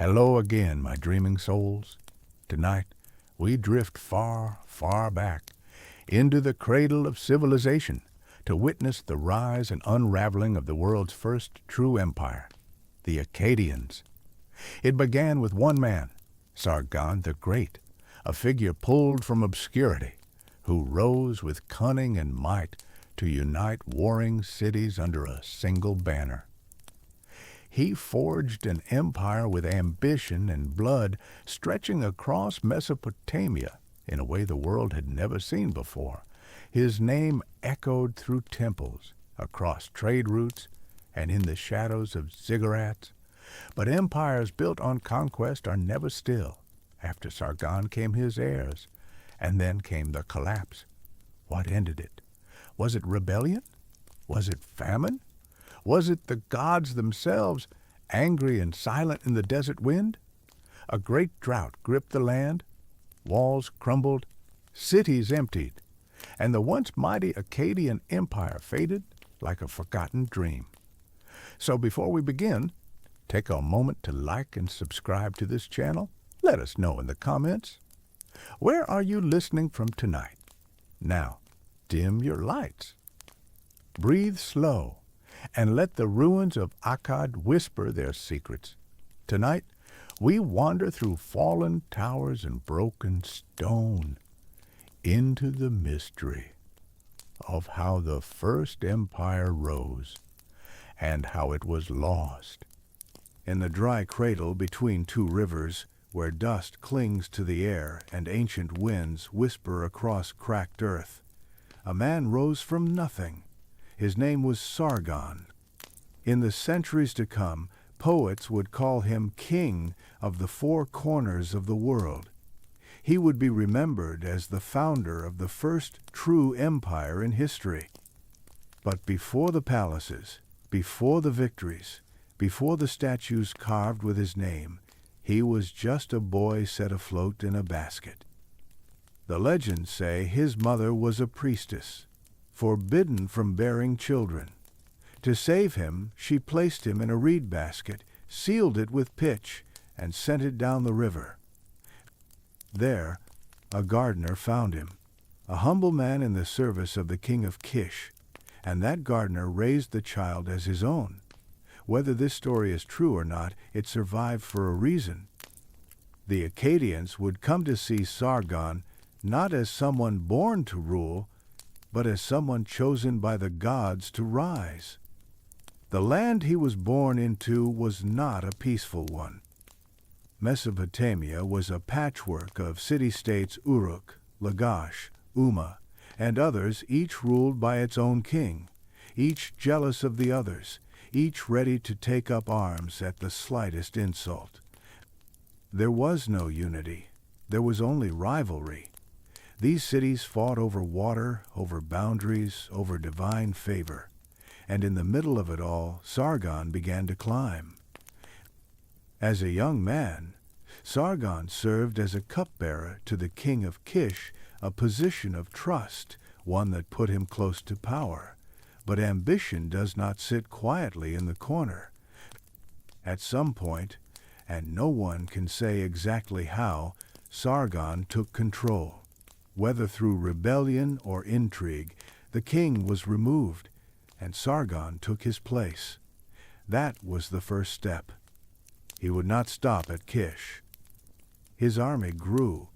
Hello again, my dreaming souls. Tonight, we drift far, far back into the cradle of civilization to witness the rise and unraveling of the world's first true empire, the Akkadians. It began with one man, Sargon the Great, a figure pulled from obscurity, who rose with cunning and might to unite warring cities under a single banner. He forged an empire with ambition and blood stretching across Mesopotamia in a way the world had never seen before. His name echoed through temples, across trade routes, and in the shadows of ziggurats. But empires built on conquest are never still. After Sargon came his heirs, and then came the collapse. What ended it? Was it rebellion? Was it famine? Was it the gods themselves, angry and silent in the desert wind? A great drought gripped the land, walls crumbled, cities emptied, and the once mighty Akkadian empire faded like a forgotten dream. So before we begin, take a moment to like and subscribe to this channel. Let us know in the comments. Where are you listening from tonight? Now, dim your lights. Breathe slow and let the ruins of Akkad whisper their secrets. Tonight, we wander through fallen towers and broken stone into the mystery of how the first empire rose and how it was lost. In the dry cradle between two rivers, where dust clings to the air and ancient winds whisper across cracked earth, a man rose from nothing. His name was Sargon. In the centuries to come, poets would call him king of the four corners of the world. He would be remembered as the founder of the first true empire in history. But before the palaces, before the victories, before the statues carved with his name, he was just a boy set afloat in a basket. The legends say his mother was a priestess, forbidden from bearing children. To save him, she placed him in a reed basket, sealed it with pitch, and sent it down the river. There, a gardener found him, a humble man in the service of the king of Kish, and that gardener raised the child as his own. Whether this story is true or not, it survived for a reason. The Akkadians would come to see Sargon not as someone born to rule, but as someone chosen by the gods to rise. The land he was born into was not a peaceful one. Mesopotamia was a patchwork of city-states Uruk, Lagash, Umma, and others, each ruled by its own king, each jealous of the others, each ready to take up arms at the slightest insult. There was no unity. There was only rivalry. These cities fought over water, over boundaries, over divine favor. And in the middle of it all, Sargon began to climb. As a young man, Sargon served as a cupbearer to the king of Kish, a position of trust, one that put him close to power. But ambition does not sit quietly in the corner. At some point, and no one can say exactly how, Sargon took control. Whether through rebellion or intrigue, the king was removed, and Sargon took his place. That was the first step. He would not stop at Kish. His army grew.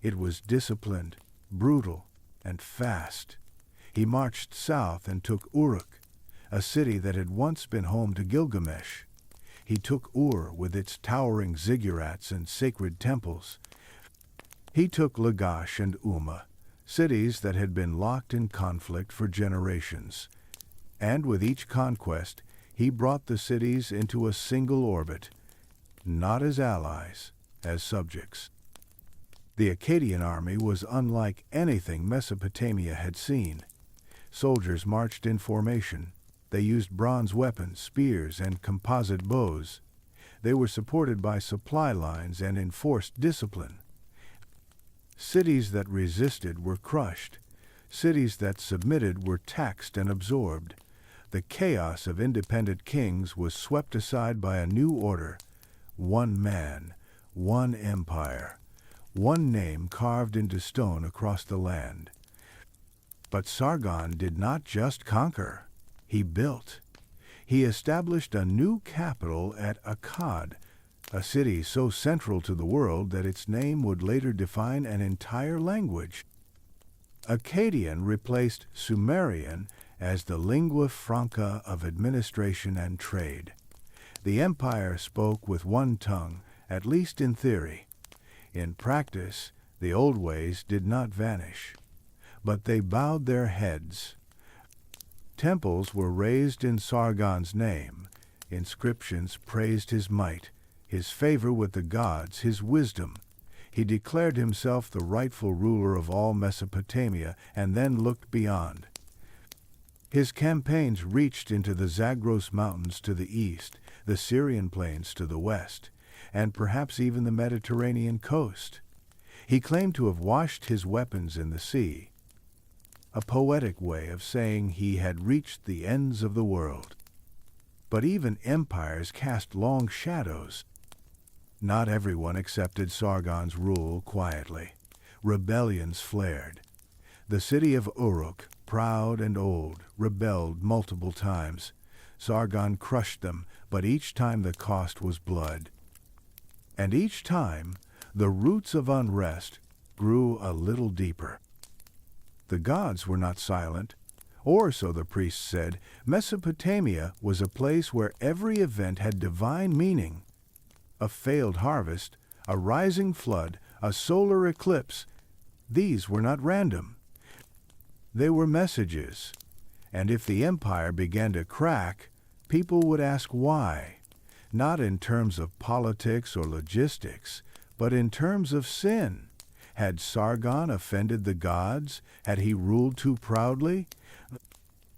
It was disciplined, brutal, and fast. He marched south and took Uruk, a city that had once been home to Gilgamesh. He took Ur with its towering ziggurats and sacred temples. He took Lagash and Umma, cities that had been locked in conflict for generations. And with each conquest, he brought the cities into a single orbit, not as allies, as subjects. The Akkadian army was unlike anything Mesopotamia had seen. Soldiers marched in formation. They used bronze weapons, spears, and composite bows. They were supported by supply lines and enforced discipline. Cities that resisted were crushed. Cities that submitted were taxed and absorbed. The chaos of independent kings was swept aside by a new order, one man, one empire, one name carved into stone across the land. But Sargon did not just conquer, he built. He established a new capital at Akkad, a city so central to the world that its name would later define an entire language. Akkadian replaced Sumerian as the lingua franca of administration and trade. The empire spoke with one tongue, at least in theory. In practice, the old ways did not vanish, but they bowed their heads. Temples were raised in Sargon's name. Inscriptions praised his might, his favor with the gods, his wisdom. He declared himself the rightful ruler of all Mesopotamia and then looked beyond. His campaigns reached into the Zagros Mountains to the east, the Syrian plains to the west, and perhaps even the Mediterranean coast. He claimed to have washed his weapons in the sea, a poetic way of saying he had reached the ends of the world. But even empires cast long shadows. Not everyone accepted Sargon's rule quietly. Rebellions flared. The city of Uruk, proud and old, rebelled multiple times. Sargon crushed them, but each time the cost was blood. And each time, the roots of unrest grew a little deeper. The gods were not silent, or so the priests said. Mesopotamia was a place where every event had divine meaning. A failed harvest, a rising flood, a solar eclipse, these were not random. They were messages, and if the empire began to crack, people would ask why, not in terms of politics or logistics, but in terms of sin. Had Sargon offended the gods? Had he ruled too proudly?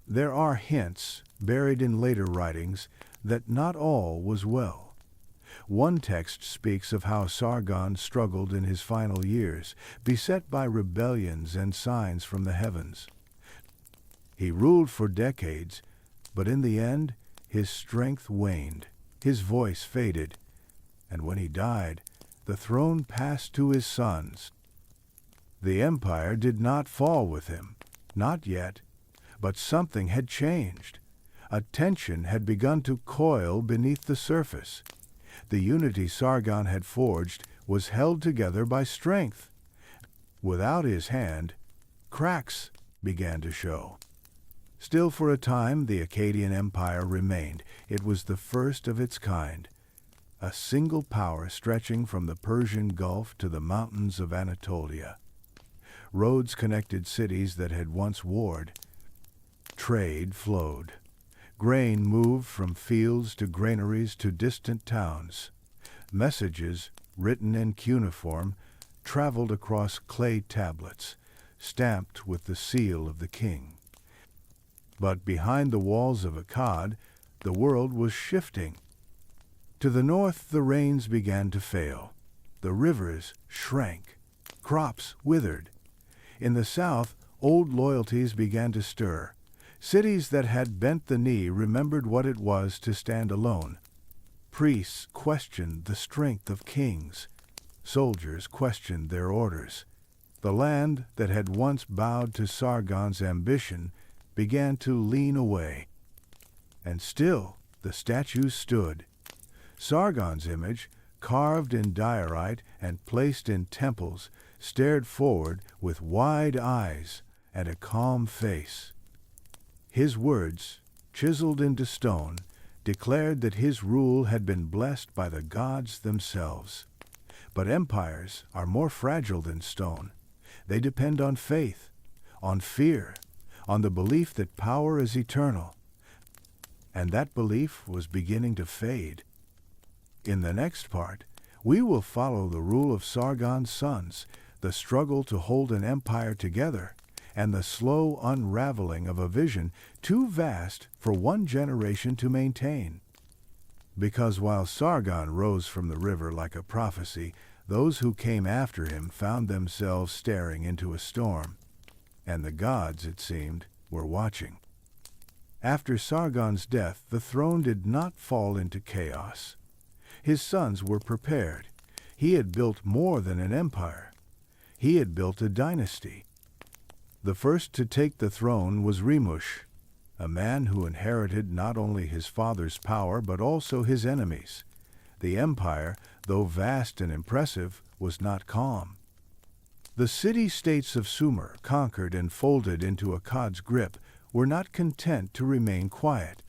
There are hints, buried in later writings, that not all was well. One text speaks of how Sargon struggled in his final years, beset by rebellions and signs from the heavens. He ruled for decades, but in the end, his strength waned, his voice faded, and when he died, the throne passed to his sons. The empire did not fall with him, not yet, but something had changed. A tension had begun to coil beneath the surface. The unity Sargon had forged was held together by strength. Without his hand, cracks began to show. Still, for a time, the Akkadian Empire remained. It was the first of its kind, a single power stretching from the Persian Gulf to the mountains of Anatolia. Roads connected cities that had once warred. Trade flowed. Grain moved from fields to granaries to distant towns. Messages, written in cuneiform, traveled across clay tablets, stamped with the seal of the king. But behind the walls of Akkad, the world was shifting. To the north, the rains began to fail. The rivers shrank. Crops withered. In the south, old loyalties began to stir. Cities that had bent the knee remembered what it was to stand alone. Priests questioned the strength of kings. Soldiers questioned their orders. The land that had once bowed to Sargon's ambition began to lean away. And still the statues stood. Sargon's image, carved in diorite and placed in temples, stared forward with wide eyes and a calm face. His words, chiseled into stone, declared that his rule had been blessed by the gods themselves. But empires are more fragile than stone. They depend on faith, on fear, on the belief that power is eternal. And that belief was beginning to fade. In the next part, we will follow the rule of Sargon's sons, the struggle to hold an empire together, and the slow unraveling of a vision too vast for one generation to maintain. Because while Sargon rose from the river like a prophecy, those who came after him found themselves staring into a storm, and the gods, it seemed, were watching. After Sargon's death, the throne did not fall into chaos. His sons were prepared. He had built more than an empire. He had built a dynasty. The first to take the throne was Rimush, a man who inherited not only his father's power but also his enemies. The empire, though vast and impressive, was not calm. The city-states of Sumer, conquered and folded into Akkad's grip, were not content to remain quiet.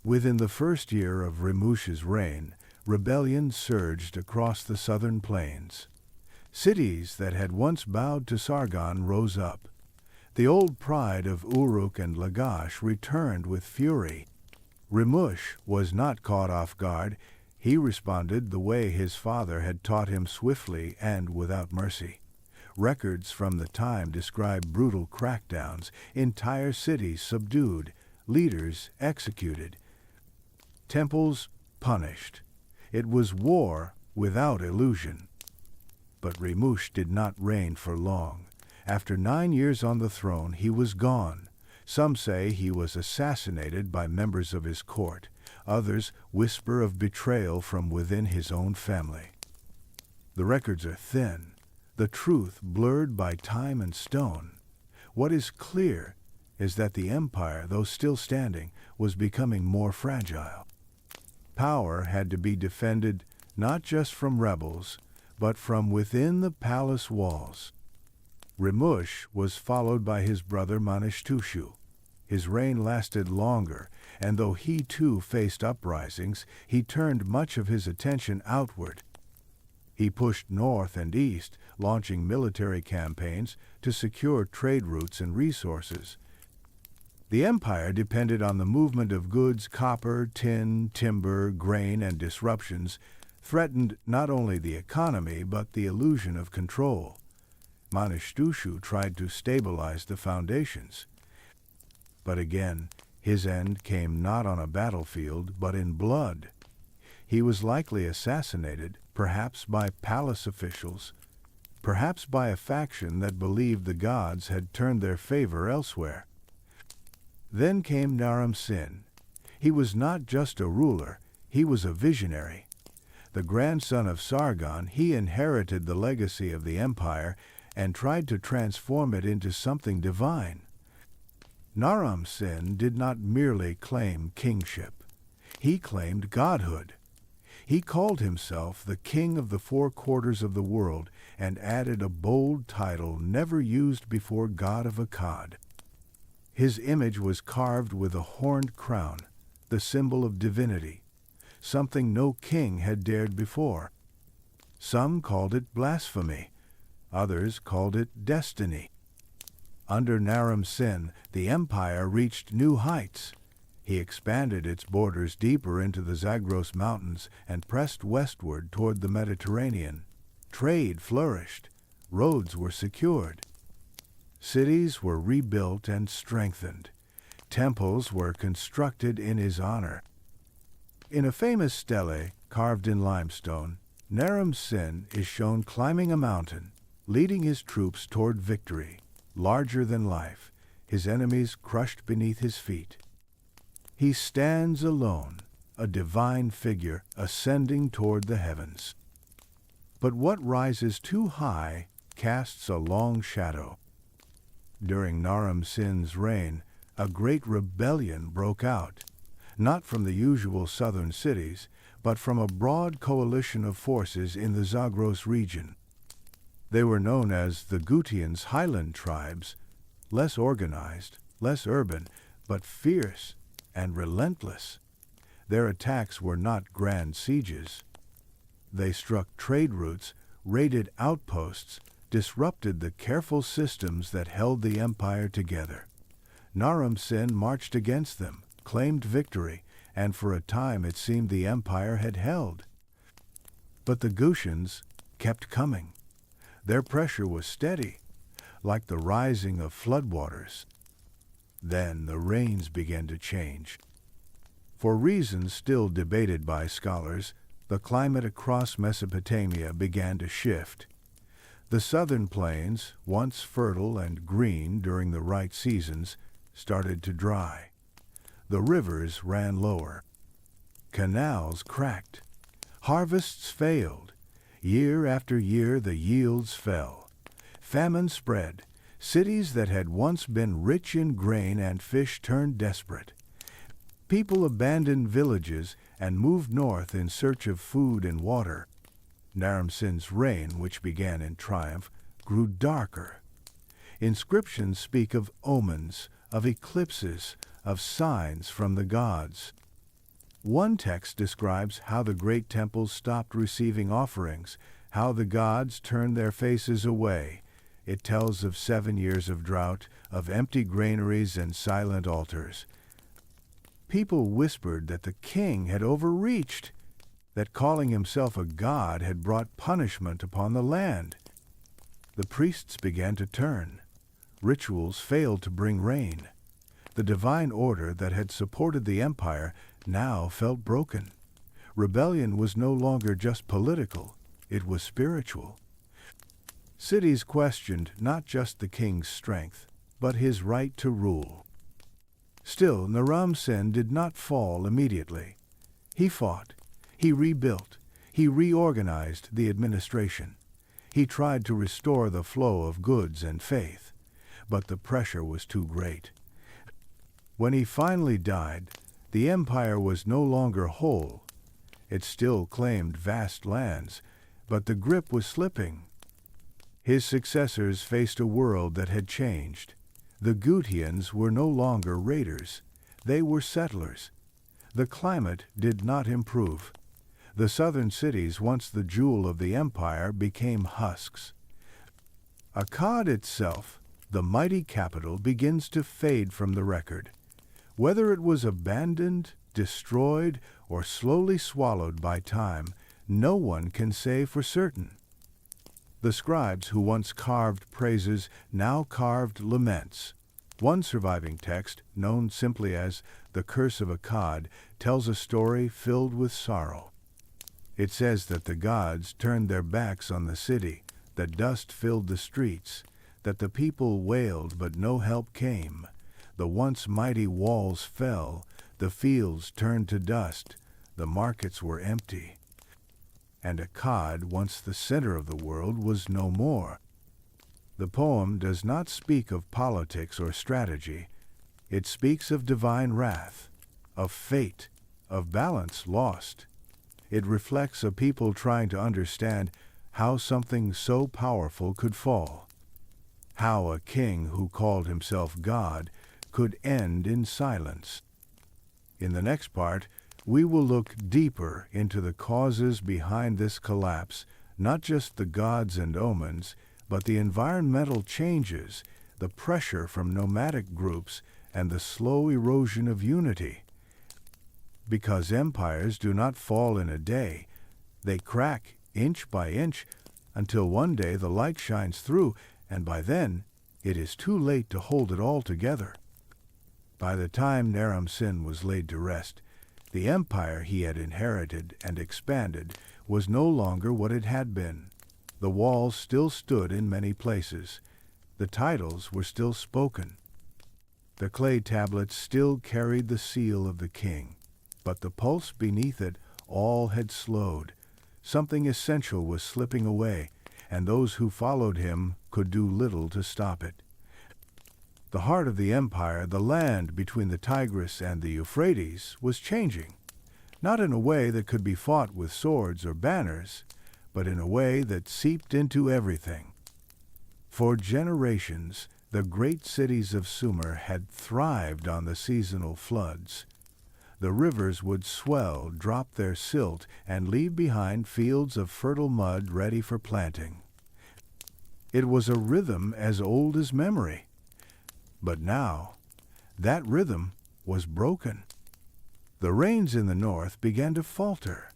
Within the first year of Rimush's reign, rebellion surged across the southern plains. Cities that had once bowed to Sargon rose up. The old pride of Uruk and Lagash returned with fury. Rimush was not caught off guard. He responded the way his father had taught him, swiftly and without mercy. Records from the time describe brutal crackdowns, entire cities subdued, leaders executed, temples punished. It was war without illusion. But Rimush did not reign for long. After 9 years on the throne, he was gone. Some say he was assassinated by members of his court. Others whisper of betrayal from within his own family. The records are thin, the truth blurred by time and stone. What is clear is that the empire, though still standing, was becoming more fragile. Power had to be defended not just from rebels, but from within the palace walls. Rimush was followed by his brother Manishtushu. His reign lasted longer, and though he too faced uprisings, he turned much of his attention outward. He pushed north and east, launching military campaigns to secure trade routes and resources. The empire depended on the movement of goods. Copper, tin, timber, grain, and disruptions threatened not only the economy but the illusion of control. Manishtushu tried to stabilize the foundations. But again, his end came not on a battlefield, but in blood. He was likely assassinated, perhaps by palace officials, perhaps by a faction that believed the gods had turned their favor elsewhere. Then came Naram-Sin. He was not just a ruler, he was a visionary. The grandson of Sargon, he inherited the legacy of the empire and tried to transform it into something divine. Naram-Sin did not merely claim kingship. He claimed godhood. He called himself the king of the 4 quarters of the world and added a bold title never used before God of Akkad. His image was carved with a horned crown, the symbol of divinity, something no king had dared before. Some called it blasphemy. Others called it destiny. Under Naram-Sin, the empire reached new heights. He expanded its borders deeper into the Zagros Mountains and pressed westward toward the Mediterranean. Trade flourished. Roads were secured. Cities were rebuilt and strengthened. Temples were constructed in his honor. In a famous stele carved in limestone, Naram-Sin is shown climbing a mountain, leading his troops toward victory, larger than life, his enemies crushed beneath his feet. He stands alone, a divine figure ascending toward the heavens. But what rises too high casts a long shadow. During Naram-Sin's reign, a great rebellion broke out, not from the usual southern cities, but from a broad coalition of forces in the Zagros region. They were known as the Gutians' highland tribes, less organized, less urban, but fierce and relentless. Their attacks were not grand sieges. They struck trade routes, raided outposts, disrupted the careful systems that held the empire together. Naram-Sin marched against them, claimed victory, and for a time it seemed the empire had held. But the Gutians kept coming. Their pressure was steady, like the rising of floodwaters. Then the rains began to change. For reasons still debated by scholars, the climate across Mesopotamia began to shift. The southern plains, once fertile and green during the right seasons, started to dry. The rivers ran lower. Canals cracked. Harvests failed. Year after year the yields fell. Famine spread. Cities that had once been rich in grain and fish turned desperate. People abandoned villages and moved north in search of food and water. Naram-Sin's reign, which began in triumph, grew darker. Inscriptions speak of omens, of eclipses, of signs from the gods. One text describes how the great temples stopped receiving offerings, how the gods turned their faces away. It tells of 7 years of drought, of empty granaries and silent altars. People whispered that the king had overreached, that calling himself a god had brought punishment upon the land. The priests began to turn. Rituals failed to bring rain. The divine order that had supported the empire now felt broken. Rebellion was no longer just political, it was spiritual. Cities questioned not just the king's strength, but his right to rule. Still, Naram-Sin did not fall immediately. He fought, he rebuilt, he reorganized the administration. He tried to restore the flow of goods and faith, but the pressure was too great. When he finally died, the empire was no longer whole. It still claimed vast lands, but the grip was slipping. His successors faced a world that had changed. The Gutians were no longer raiders. They were settlers. The climate did not improve. The southern cities, once the jewel of the empire, became husks. Akkad itself, the mighty capital, begins to fade from the record. Whether it was abandoned, destroyed, or slowly swallowed by time, no one can say for certain. The scribes who once carved praises now carved laments. One surviving text, known simply as the Curse of Akkad, tells a story filled with sorrow. It says that the gods turned their backs on the city, that dust filled the streets, that the people wailed but no help came. The once mighty walls fell, the fields turned to dust, the markets were empty. And Akkad, once the center of the world, was no more. The poem does not speak of politics or strategy. It speaks of divine wrath, of fate, of balance lost. It reflects a people trying to understand how something so powerful could fall, how a king who called himself God could end in silence. In the next part, we will look deeper into the causes behind this collapse, not just the gods and omens, but the environmental changes, the pressure from nomadic groups, and the slow erosion of unity. Because empires do not fall in a day, they crack inch by inch until one day the light shines through, and by then it is too late to hold it all together. By the time Naram-Sin was laid to rest, the empire he had inherited and expanded was no longer what it had been. The walls still stood in many places. The titles were still spoken. The clay tablets still carried the seal of the king, but the pulse beneath it all had slowed. Something essential was slipping away, and those who followed him could do little to stop it. The heart of the empire, the land between the Tigris and the Euphrates, was changing, not in a way that could be fought with swords or banners, but in a way that seeped into everything. For generations, the great cities of Sumer had thrived on the seasonal floods. The rivers would swell, drop their silt, and leave behind fields of fertile mud ready for planting. It was a rhythm as old as memory. But now, that rhythm was broken. The rains in the north began to falter.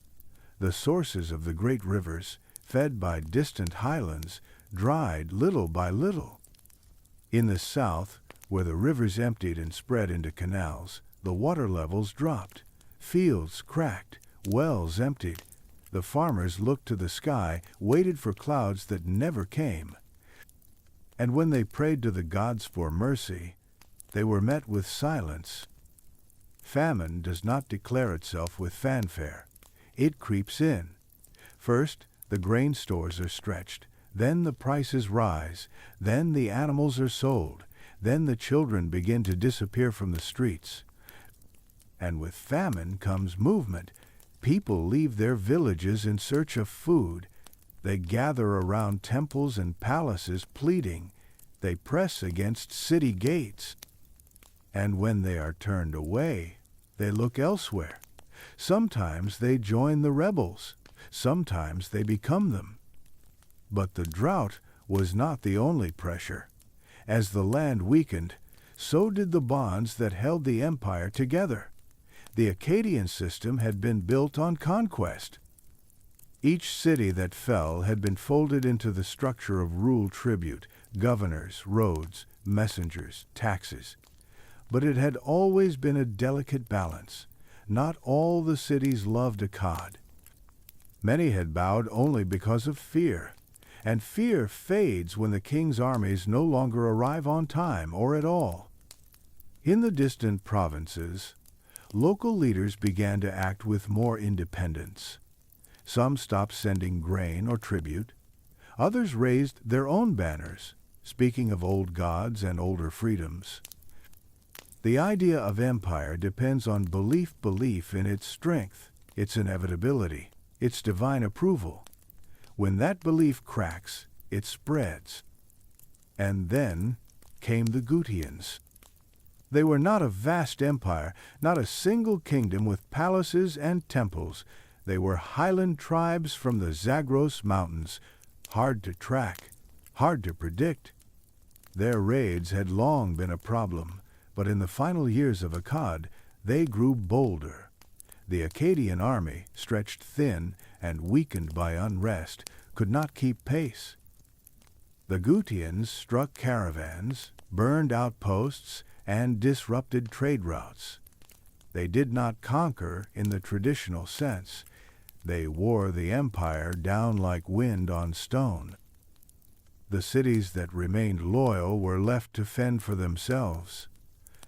The sources of the great rivers, fed by distant highlands, dried little by little. In the south, where the rivers emptied and spread into canals, the water levels dropped. Fields cracked, wells emptied. The farmers looked to the sky, waited for clouds that never came. And when they prayed to the gods for mercy, they were met with silence. Famine does not declare itself with fanfare. it creeps in. First, the grain stores are stretched, then the prices rise, then the animals are sold, then the children begin to disappear from the streets. And with famine comes movement. People leave their villages in search of food. They gather around temples and palaces pleading. They press against city gates. And when they are turned away, they look elsewhere. Sometimes they join the rebels. Sometimes they become them. But the drought was not the only pressure. As the land weakened, so did the bonds that held the empire together. The Akkadian system had been built on conquest. Each city that fell had been folded into the structure of rule tribute, governors, roads, messengers, taxes. But it had always been a delicate balance. Not all the cities loved Akkad. Many had bowed only because of fear, and fear fades when the king's armies no longer arrive on time or at all. In the distant provinces, local leaders began to act with more independence. Some stopped sending grain or tribute. Others raised their own banners, speaking of old gods and older freedoms. The idea of empire depends on belief in its strength, its inevitability, its divine approval. When that belief cracks, it spreads. And then came the Gutians. They were not a vast empire, not a single kingdom with palaces and temples. They were highland tribes from the Zagros Mountains, hard to track, hard to predict. Their raids had long been a problem, but in the final years of Akkad, they grew bolder. The Akkadian army, stretched thin and weakened by unrest, could not keep pace. The Gutians struck caravans, burned outposts, and disrupted trade routes. They did not conquer in the traditional sense. They wore the empire down like wind on stone. The cities that remained loyal were left to fend for themselves.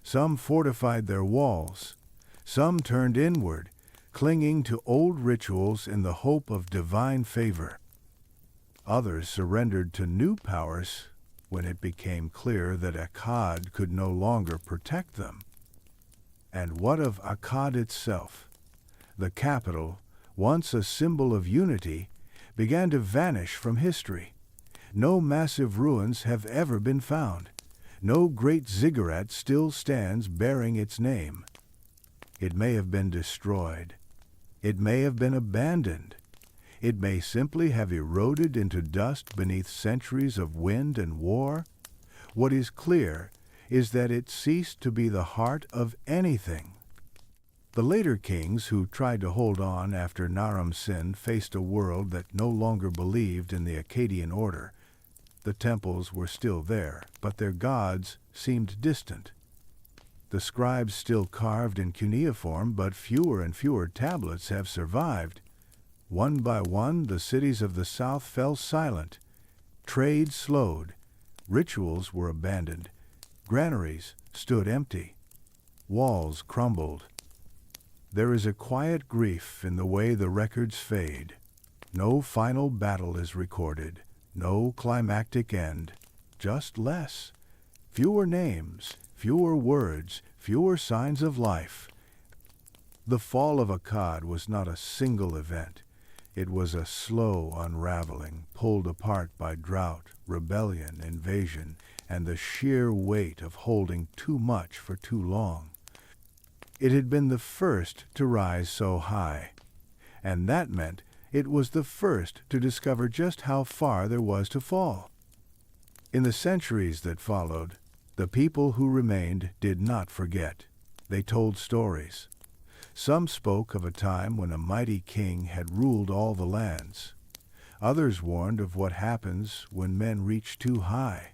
Some fortified their walls. Some turned inward, clinging to old rituals in the hope of divine favor. Others surrendered to new powers when it became clear that Akkad could no longer protect them. And what of Akkad itself? The capital, once a symbol of unity, began to vanish from history. No massive ruins have ever been found. No great ziggurat still stands bearing its name. It may have been destroyed. It may have been abandoned. It may simply have eroded into dust beneath centuries of wind and war. What is clear is that it ceased to be the heart of anything. The later kings who tried to hold on after Naram Sin faced a world that no longer believed in the Akkadian order. The temples were still there, but their gods seemed distant. The scribes still carved in cuneiform, but fewer and fewer tablets have survived. One by one, the cities of the south fell silent. Trade slowed. Rituals were abandoned. Granaries stood empty. Walls crumbled. There is a quiet grief in the way the records fade. No final battle is recorded. No climactic end. Just less. Fewer names, fewer words, fewer signs of life. The fall of Akkad was not a single event. It was a slow unraveling, pulled apart by drought, rebellion, invasion, and the sheer weight of holding too much for too long. It had been the first to rise so high, and that meant it was the first to discover just how far there was to fall. In the centuries that followed, the people who remained did not forget. They told stories. Some spoke of a time when a mighty king had ruled all the lands. Others warned of what happens when men reach too high.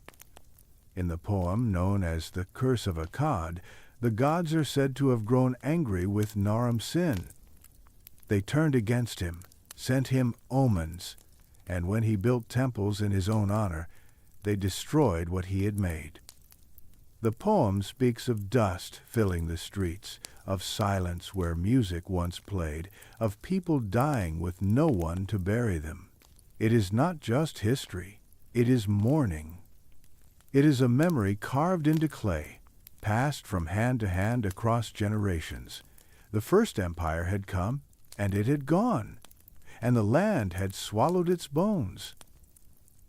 In the poem known as the Curse of Akkad, the gods are said to have grown angry with Naram Sin. They turned against him, sent him omens, and when he built temples in his own honor, they destroyed what he had made. The poem speaks of dust filling the streets, of silence where music once played, of people dying with no one to bury them. It is not just history, it is mourning. It is a memory carved into clay, passed from hand to hand across generations. The first empire had come, and it had gone, and the land had swallowed its bones.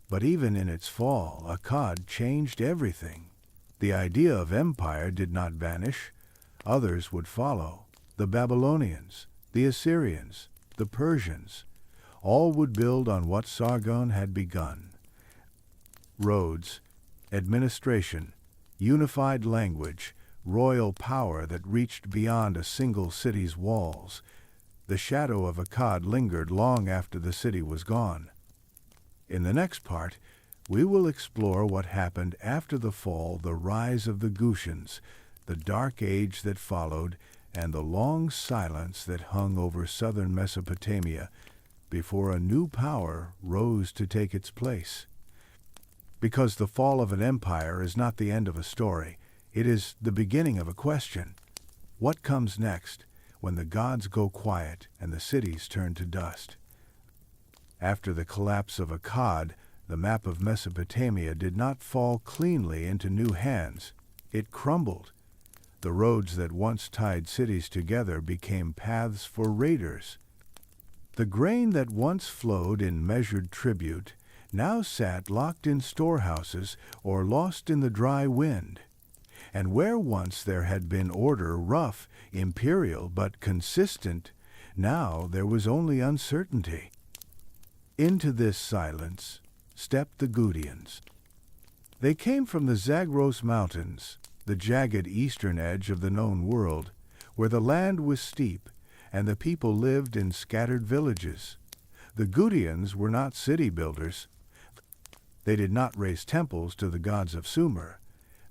But even in its fall, Akkad changed everything. The idea of empire did not vanish. Others would follow. The Babylonians, the Assyrians, the Persians. All would build on what Sargon had begun. Roads, administration, unified language, royal power that reached beyond a single city's walls. The shadow of Akkad lingered long after the city was gone. In the next part, we will explore what happened after the fall, the rise of the Gushans, the dark age that followed, and the long silence that hung over southern Mesopotamia before a new power rose to take its place. Because the fall of an empire is not the end of a story, it is the beginning of a question. What comes next when the gods go quiet and the cities turn to dust? After the collapse of Akkad, the map of Mesopotamia did not fall cleanly into new hands. It crumbled. The roads that once tied cities together became paths for raiders. The grain that once flowed in measured tribute now sat locked in storehouses or lost in the dry wind. And where once there had been order, rough, imperial, but consistent, now there was only uncertainty. Into this silence stepped the Gudians. They came from the Zagros Mountains, the jagged eastern edge of the known world, where the land was steep and the people lived in scattered villages. The Gudians were not city builders. They did not raise temples to the gods of Sumer.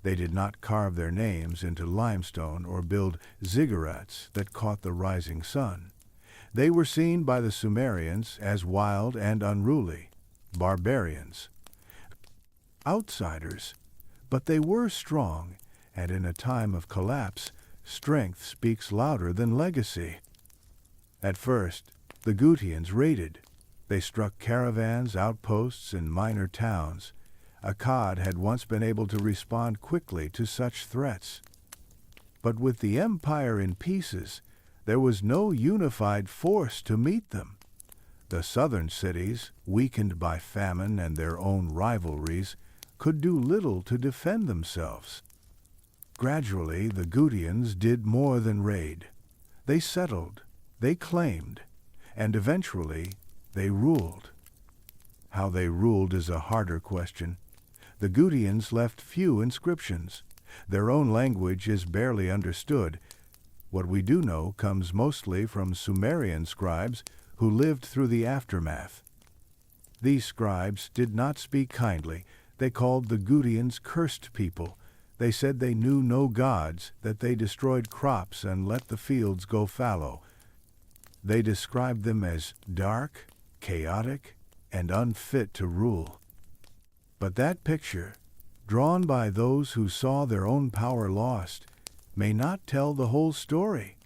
They did not carve their names into limestone or build ziggurats that caught the rising sun. They were seen by the Sumerians as wild and unruly, barbarians, outsiders, but they were strong, and in a time of collapse, strength speaks louder than legacy. At first, the Gutians raided. They struck caravans, outposts, and minor towns. Akkad had once been able to respond quickly to such threats. But with the empire in pieces, there was no unified force to meet them. The southern cities, weakened by famine and their own rivalries, could do little to defend themselves. Gradually, the Gutians did more than raid. They settled, they claimed, and eventually they ruled. How they ruled is a harder question. The Gutians left few inscriptions. Their own language is barely understood. What we do know comes mostly from Sumerian scribes who lived through the aftermath. These scribes did not speak kindly. They called the Gutians cursed people. They said they knew no gods, that they destroyed crops and let the fields go fallow. They described them as dark, chaotic, and unfit to rule. But that picture, drawn by those who saw their own power lost, may not tell the whole story.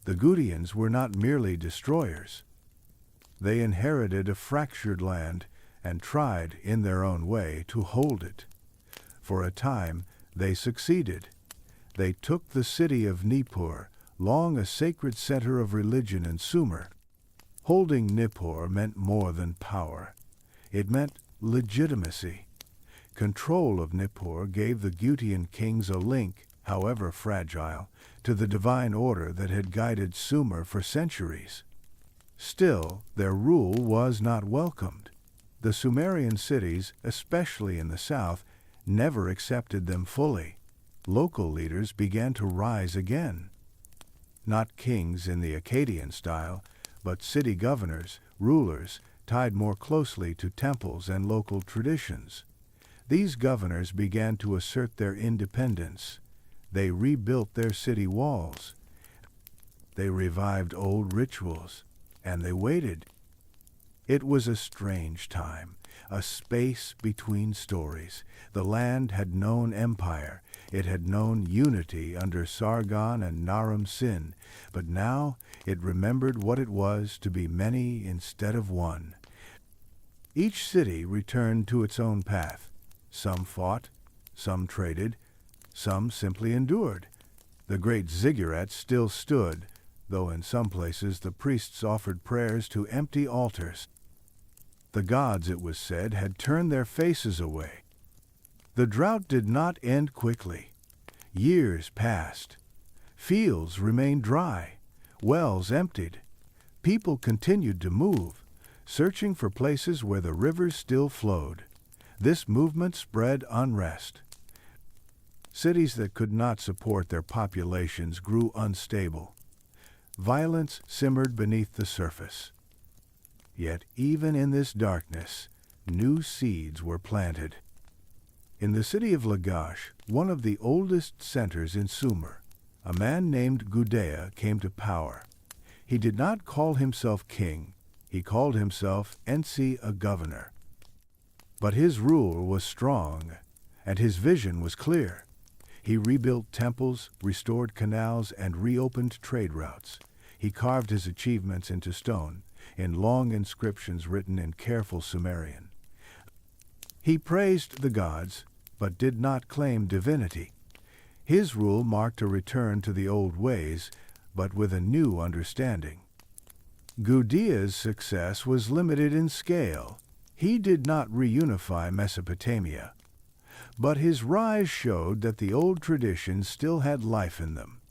The Gutians were not merely destroyers. They inherited a fractured land and tried, in their own way, to hold it. For a time, they succeeded. They took the city of Nippur, long a sacred center of religion in Sumer. Holding Nippur meant more than power. It meant legitimacy. Control of Nippur gave the Gutian kings a link, however fragile, to the divine order that had guided Sumer for centuries. Still, their rule was not welcomed. The Sumerian cities, especially in the south, never accepted them fully. Local leaders began to rise again. Not kings in the Akkadian style, but city governors, rulers, tied more closely to temples and local traditions. These governors began to assert their independence. They rebuilt their city walls. They revived old rituals, and they waited. It was a strange time. a space between stories. The land had known empire. It had known unity under Sargon and Naram Sin, but now it remembered what it was to be many instead of one. Each city returned to its own path. Some fought, some traded, some simply endured. The great ziggurat still stood, though in some places the priests offered prayers to empty altars. The gods, it was said, had turned their faces away. The drought did not end quickly. Years passed. Fields remained dry. Wells emptied. People continued to move, searching for places where the rivers still flowed. This movement spread unrest. Cities that could not support their populations grew unstable. Violence simmered beneath the surface. Yet even in this darkness, new seeds were planted. In the city of Lagash, one of the oldest centers in Sumer, a man named Gudea came to power. He did not call himself king. He called himself Ensi, a governor. But his rule was strong, and his vision was clear. He rebuilt temples, restored canals, and reopened trade routes. He carved his achievements into stone, in long inscriptions written in careful Sumerian. He praised the gods, but did not claim divinity. His rule marked a return to the old ways, but with a new understanding. Gudea's success was limited in scale. He did not reunify Mesopotamia. But his rise showed that the old traditions still had life in them.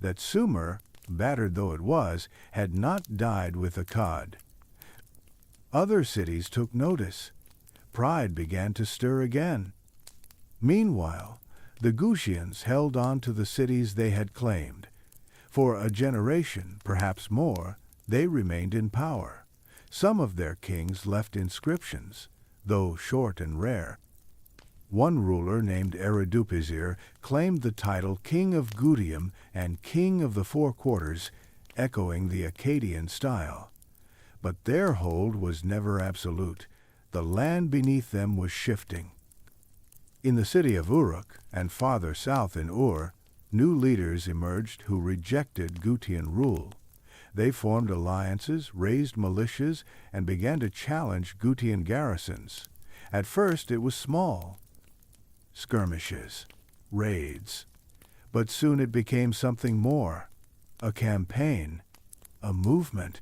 That Sumer, battered though it was, had not died with Akkad. Other cities took notice. Pride began to stir again. Meanwhile, the Gutians held on to the cities they had claimed. For a generation, perhaps more, they remained in power. Some of their kings left inscriptions, though short and rare. One ruler named Eridupizir claimed the title King of Gutium and King of the Four Quarters, echoing the Akkadian style. But their hold was never absolute. The land beneath them was shifting. In the city of Uruk, and farther south in Ur, new leaders emerged who rejected Gutian rule. They formed alliances, raised militias, and began to challenge Gutian garrisons. At first it was small. Skirmishes, raids. But soon it became something more. A campaign, a movement.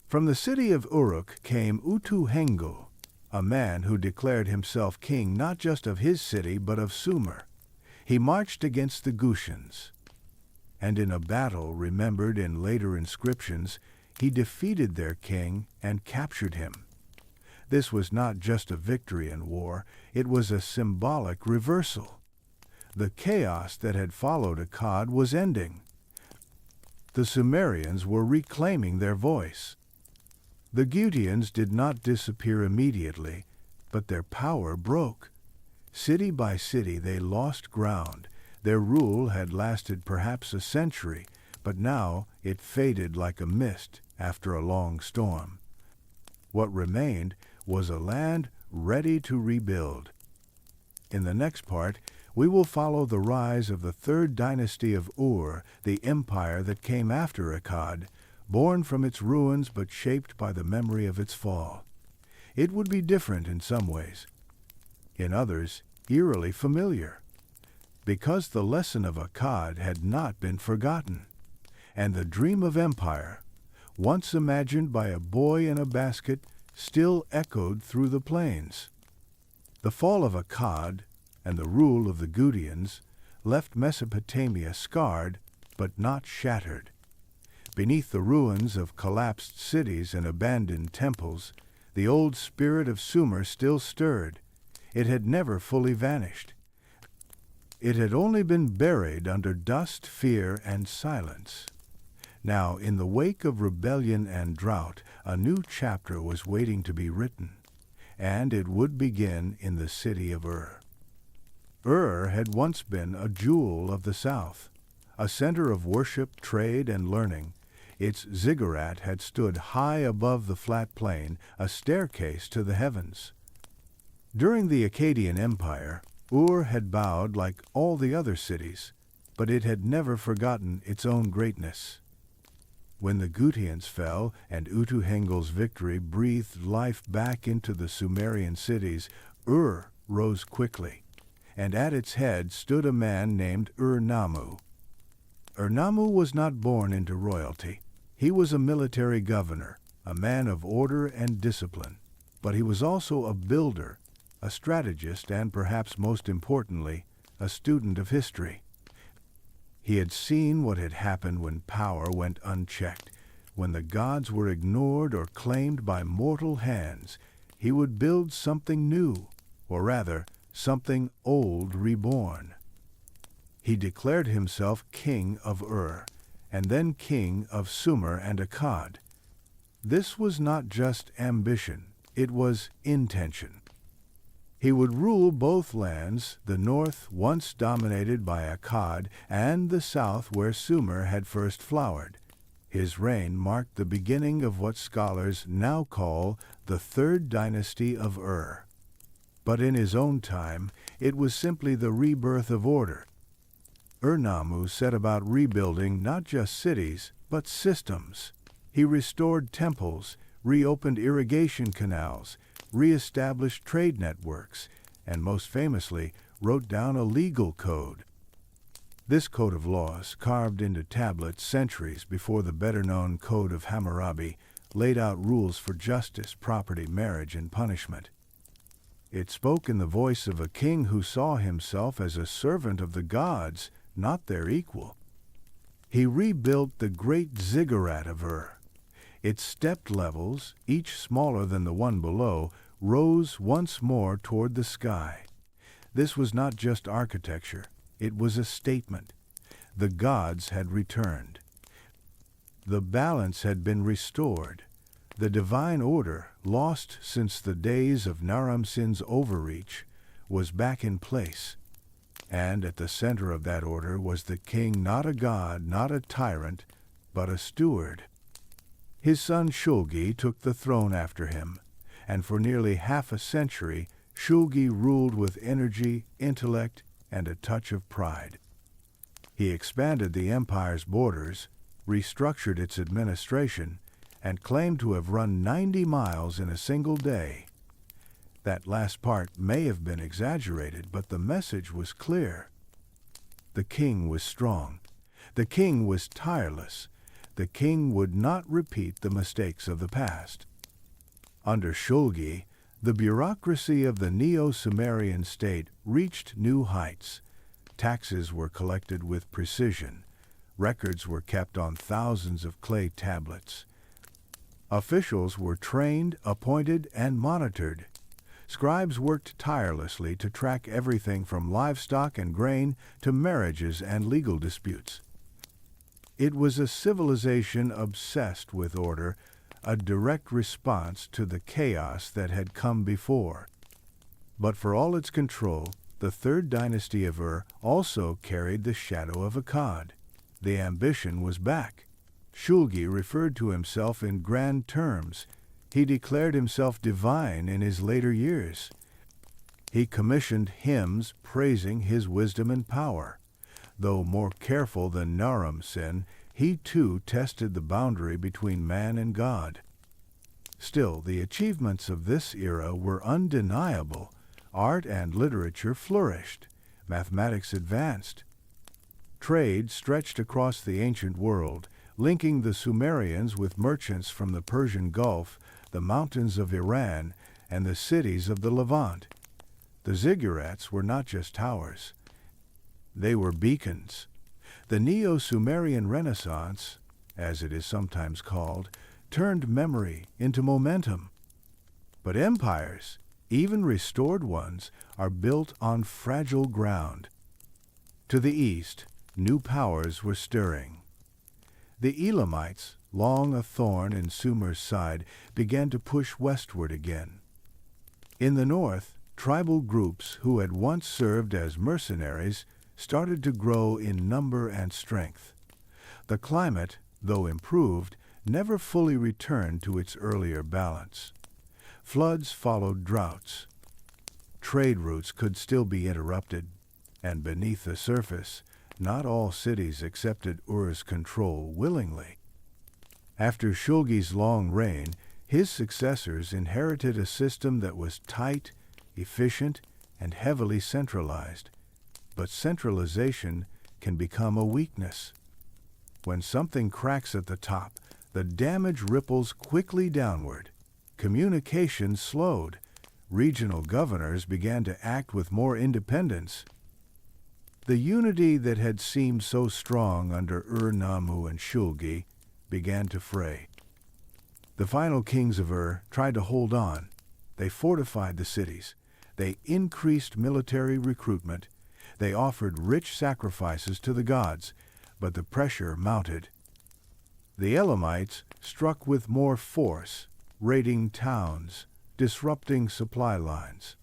From the city of Uruk came Utuhengu, a man who declared himself king not just of his city but of Sumer. He marched against the Gutians, and in a battle remembered in later inscriptions, he defeated their king and captured him. This was not just a victory in war, it was a symbolic reversal. The chaos that had followed Akkad was ending. The Sumerians were reclaiming their voice. The Gutians did not disappear immediately, but their power broke. City by city they lost ground. Their rule had lasted perhaps a century, but now it faded like a mist after a long storm. What remained was a land ready to rebuild. In the next part, we will follow the rise of the third dynasty of Ur, the empire that came after Akkad, born from its ruins but shaped by the memory of its fall. It would be different in some ways, in others eerily familiar, because the lesson of Akkad had not been forgotten, and the dream of empire, once imagined by a boy in a basket, still echoed through the plains. The fall of Akkad and the rule of the Gutians left Mesopotamia scarred but not shattered. Beneath the ruins of collapsed cities and abandoned temples, the old spirit of Sumer still stirred. It had never fully vanished. It had only been buried under dust, fear, and silence. Now, in the wake of rebellion and drought, a new chapter was waiting to be written, and it would begin in the city of Ur. Ur had once been a jewel of the south, a center of worship, trade, and learning. Its ziggurat had stood high above the flat plain, a staircase to the heavens. During the Akkadian Empire, Ur had bowed like all the other cities, but it had never forgotten its own greatness. When the Gutians fell and Utu-Hengel's victory breathed life back into the Sumerian cities, Ur rose quickly, and at its head stood a man named Ur-Nammu. Ur-Nammu was not born into royalty. He was a military governor, a man of order and discipline, but he was also a builder, a strategist, and perhaps most importantly, a student of history. He had seen what had happened when power went unchecked. When the gods were ignored or claimed by mortal hands, he would build something new, or rather, something old reborn. He declared himself king of Ur, and then king of Sumer and Akkad. This was not just ambition, it was intention. He would rule both lands, the north once dominated by Akkad and the south where Sumer had first flowered. His reign marked the beginning of what scholars now call the Third Dynasty of Ur. But in his own time, it was simply the rebirth of order. Ur-Nammu set about rebuilding not just cities, but systems. He restored temples, reopened irrigation canals, re-established trade networks, and most famously, wrote down a legal code. This code of laws, carved into tablets centuries before the better-known Code of Hammurabi, laid out rules for justice, property, marriage, and punishment. It spoke in the voice of a king who saw himself as a servant of the gods, not their equal. He rebuilt the great ziggurat of Ur. Its stepped levels, each smaller than the one below, rose once more toward the sky. This was not just architecture, it was a statement. The gods had returned. The balance had been restored. The divine order, lost since the days of Naram-Sin's overreach, was back in place. And at the center of that order was the king, not a god, not a tyrant, but a steward. His son Shulgi took the throne after him, and for nearly half a century, Shulgi ruled with energy, intellect, and a touch of pride. He expanded the empire's borders, restructured its administration, and claimed to have run 90 miles in a single day. That last part may have been exaggerated, but the message was clear. The king was strong. The king was tireless. The king would not repeat the mistakes of the past. Under Shulgi, the bureaucracy of the Neo-Sumerian state reached new heights. Taxes were collected with precision. Records were kept on thousands of clay tablets. Officials were trained, appointed, and monitored. Scribes worked tirelessly to track everything from livestock and grain to marriages and legal disputes. It was a civilization obsessed with order, a direct response to the chaos that had come before. But for all its control, the Third Dynasty of Ur also carried the shadow of Akkad. The ambition was back. Shulgi referred to himself in grand terms. He declared himself divine in his later years. He commissioned hymns praising his wisdom and power. Though more careful than Naram-Sin, he too tested the boundary between man and God. Still, the achievements of this era were undeniable. Art and literature flourished. Mathematics advanced. Trade stretched across the ancient world, linking the Sumerians with merchants from the Persian Gulf, the mountains of Iran, and the cities of the Levant. The ziggurats were not just towers. They were beacons. The Neo-Sumerian Renaissance, as it is sometimes called, turned memory into momentum. But empires, even restored ones, are built on fragile ground. To the east, new powers were stirring. The Elamites, long a thorn in Sumer's side, began to push westward again. In the north, tribal groups who had once served as mercenaries started to grow in number and strength. The climate, though improved, never fully returned to its earlier balance. Floods followed droughts. Trade routes could still be interrupted, and beneath the surface, not all cities accepted Ur's control willingly. After Shulgi's long reign, his successors inherited a system that was tight, efficient, and heavily centralized. But centralization can become a weakness. When something cracks at the top, the damage ripples quickly downward. Communication slowed. Regional governors began to act with more independence. The unity that had seemed so strong under Ur-Nammu and Shulgi began to fray. The final kings of Ur tried to hold on. They fortified the cities. They increased military recruitment. They offered rich sacrifices to the gods, but the pressure mounted. The Elamites struck with more force, raiding towns, disrupting supply lines.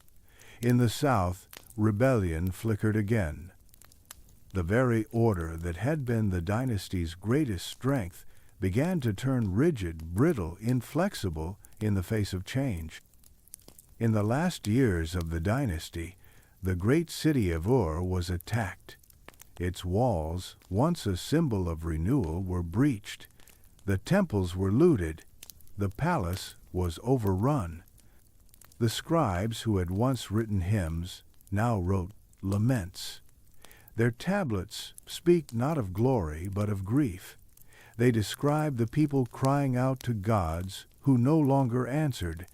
In the south, rebellion flickered again. The very order that had been the dynasty's greatest strength began to turn rigid, brittle, inflexible in the face of change. In the last years of the dynasty, the great city of Ur was attacked. Its walls, once a symbol of renewal, were breached. The temples were looted. The palace was overrun. The scribes who had once written hymns now wrote laments. Their tablets speak not of glory but of grief. They describe the people crying out to gods who no longer answered.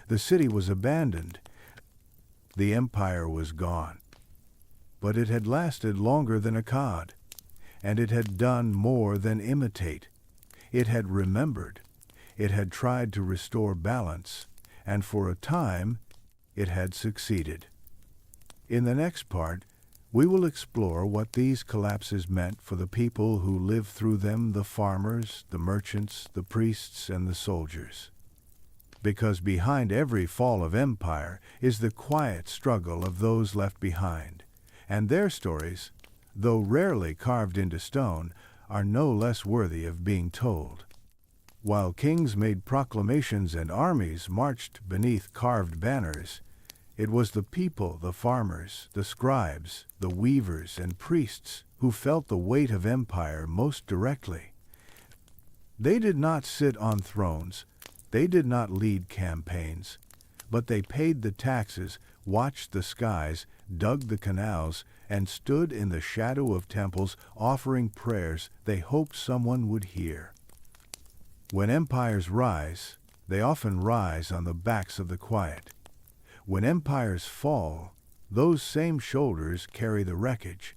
The city was abandoned. The empire was gone. But it had lasted longer than Akkad, and it had done more than imitate. It had remembered. It had tried to restore balance, and for a time it had succeeded. In the next part, we will explore what these collapses meant for the people who lived through them, the farmers, the merchants, the priests, and the soldiers. Because behind every fall of empire is the quiet struggle of those left behind, and their stories, though rarely carved into stone, are no less worthy of being told. While kings made proclamations and armies marched beneath carved banners, it was the people, the farmers, the scribes, the weavers, and priests who felt the weight of empire most directly. They did not sit on thrones. They did not lead campaigns, but they paid the taxes, watched the skies, dug the canals, and stood in the shadow of temples offering prayers they hoped someone would hear. When empires rise, they often rise on the backs of the quiet. When empires fall, those same shoulders carry the wreckage.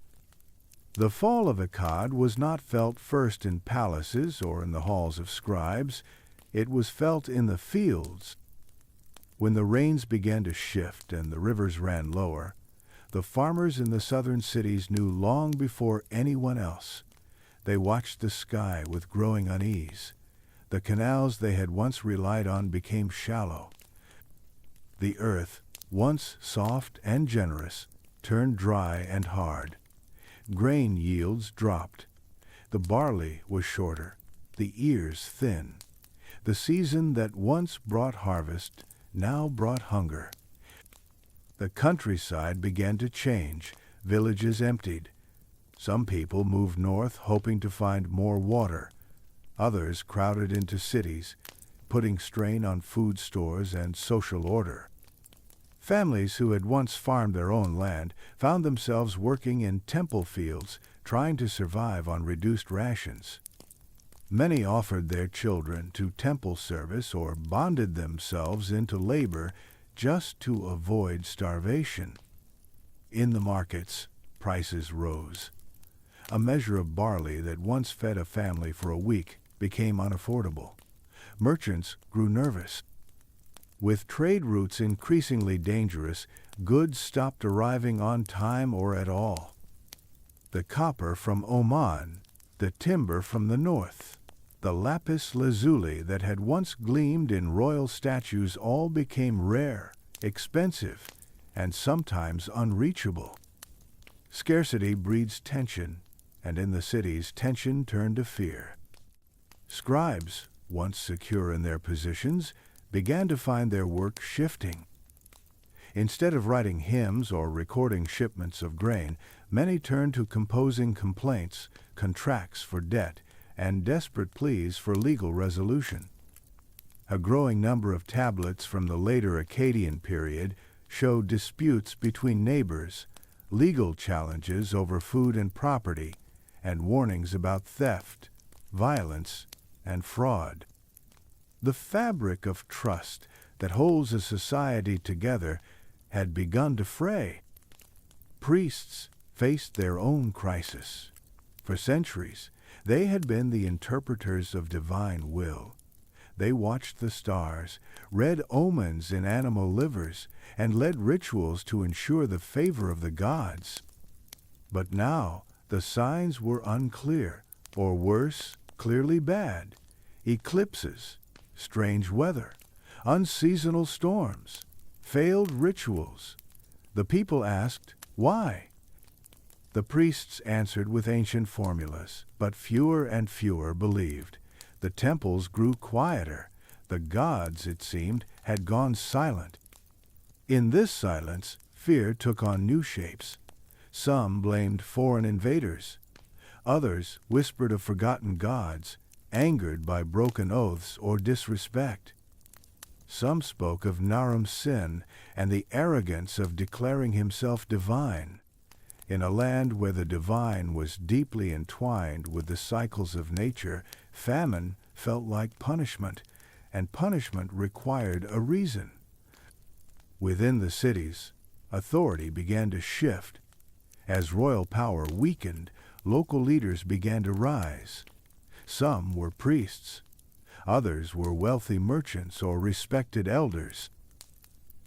The fall of Akkad was not felt first in palaces or in the halls of scribes. It was felt in the fields. When the rains began to shift and the rivers ran lower, the farmers in the southern cities knew long before anyone else. They watched the sky with growing unease. The canals they had once relied on became shallow. The earth, once soft and generous, turned dry and hard. Grain yields dropped. The barley was shorter, the ears thin. The season that once brought harvest now brought hunger. The countryside began to change. Villages emptied. Some people moved north hoping to find more water. Others crowded into cities, putting strain on food stores and social order. Families who had once farmed their own land found themselves working in temple fields, trying to survive on reduced rations. Many offered their children to temple service or bonded themselves into labor just to avoid starvation. In the markets, prices rose. A measure of barley that once fed a family for a week became unaffordable. Merchants grew nervous. With trade routes increasingly dangerous, goods stopped arriving on time or at all. The copper from Oman, the timber from the north, the lapis lazuli that had once gleamed in royal statues all became rare, expensive, and sometimes unreachable. Scarcity breeds tension, and in the cities tension turned to fear. Scribes, once secure in their positions, began to find their work shifting. Instead of writing hymns or recording shipments of grain, many turned to composing complaints, contracts for debt, and desperate pleas for legal resolution. A growing number of tablets from the later Akkadian period show disputes between neighbors, legal challenges over food and property, and warnings about theft, violence, and fraud. The fabric of trust that holds a society together had begun to fray. Priests faced their own crisis. For centuries, they had been the interpreters of divine will. They watched the stars, read omens in animal livers, and led rituals to ensure the favor of the gods. But now the signs were unclear, or worse, clearly bad. Eclipses, strange weather, unseasonal storms, failed rituals. The people asked, why? The priests answered with ancient formulas, but fewer and fewer believed. The temples grew quieter. The gods, it seemed, had gone silent. In this silence, fear took on new shapes. Some blamed foreign invaders. Others whispered of forgotten gods, angered by broken oaths or disrespect. Some spoke of Naram's sin and the arrogance of declaring himself divine. In a land where the divine was deeply entwined with the cycles of nature, famine felt like punishment, and punishment required a reason. Within the cities, authority began to shift. As royal power weakened, local leaders began to rise. Some were priests. Others were wealthy merchants or respected elders.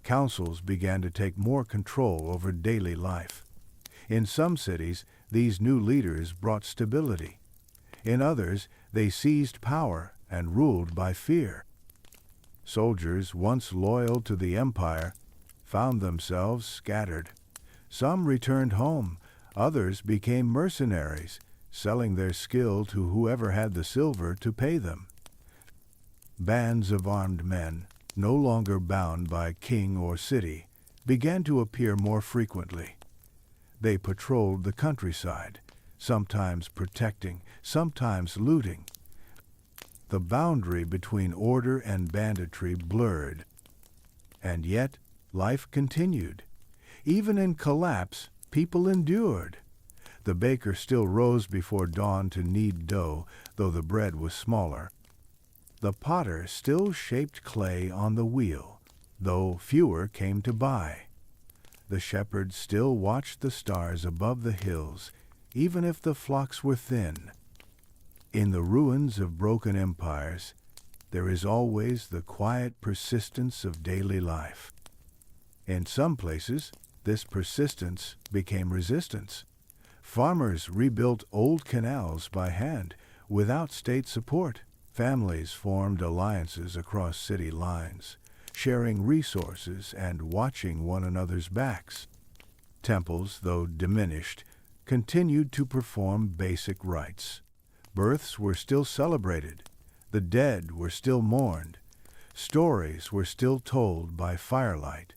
Councils began to take more control over daily life. In some cities, these new leaders brought stability. In others, they seized power and ruled by fear. Soldiers once loyal to the empire found themselves scattered. Some returned home, others became mercenaries, selling their skill to whoever had the silver to pay them. Bands of armed men, no longer bound by king or city, began to appear more frequently. They patrolled the countryside, sometimes protecting, sometimes looting. The boundary between order and banditry blurred. And yet, life continued. Even in collapse, people endured. The baker still rose before dawn to knead dough, though the bread was smaller. The potter still shaped clay on the wheel, though fewer came to buy. The shepherd still watched the stars above the hills, even if the flocks were thin. In the ruins of broken empires, there is always the quiet persistence of daily life. In some places, this persistence became resistance. Farmers rebuilt old canals by hand, without state support. Families formed alliances across city lines, sharing resources and watching one another's backs. Temples, though diminished, continued to perform basic rites. Births were still celebrated. The dead were still mourned. Stories were still told by firelight.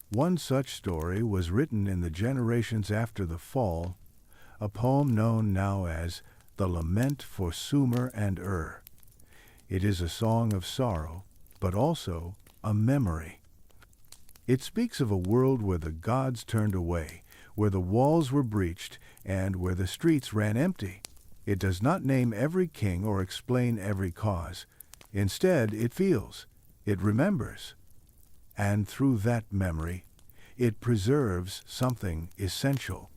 One such story was written in the generations after the fall, a poem known now as The Lament for Sumer and Ur. It is a song of sorrow, but also a memory. It speaks of a world where the gods turned away, where the walls were breached, and where the streets ran empty. It does not name every king or explain every cause. Instead, it feels, it remembers. And through that memory, it preserves something essential.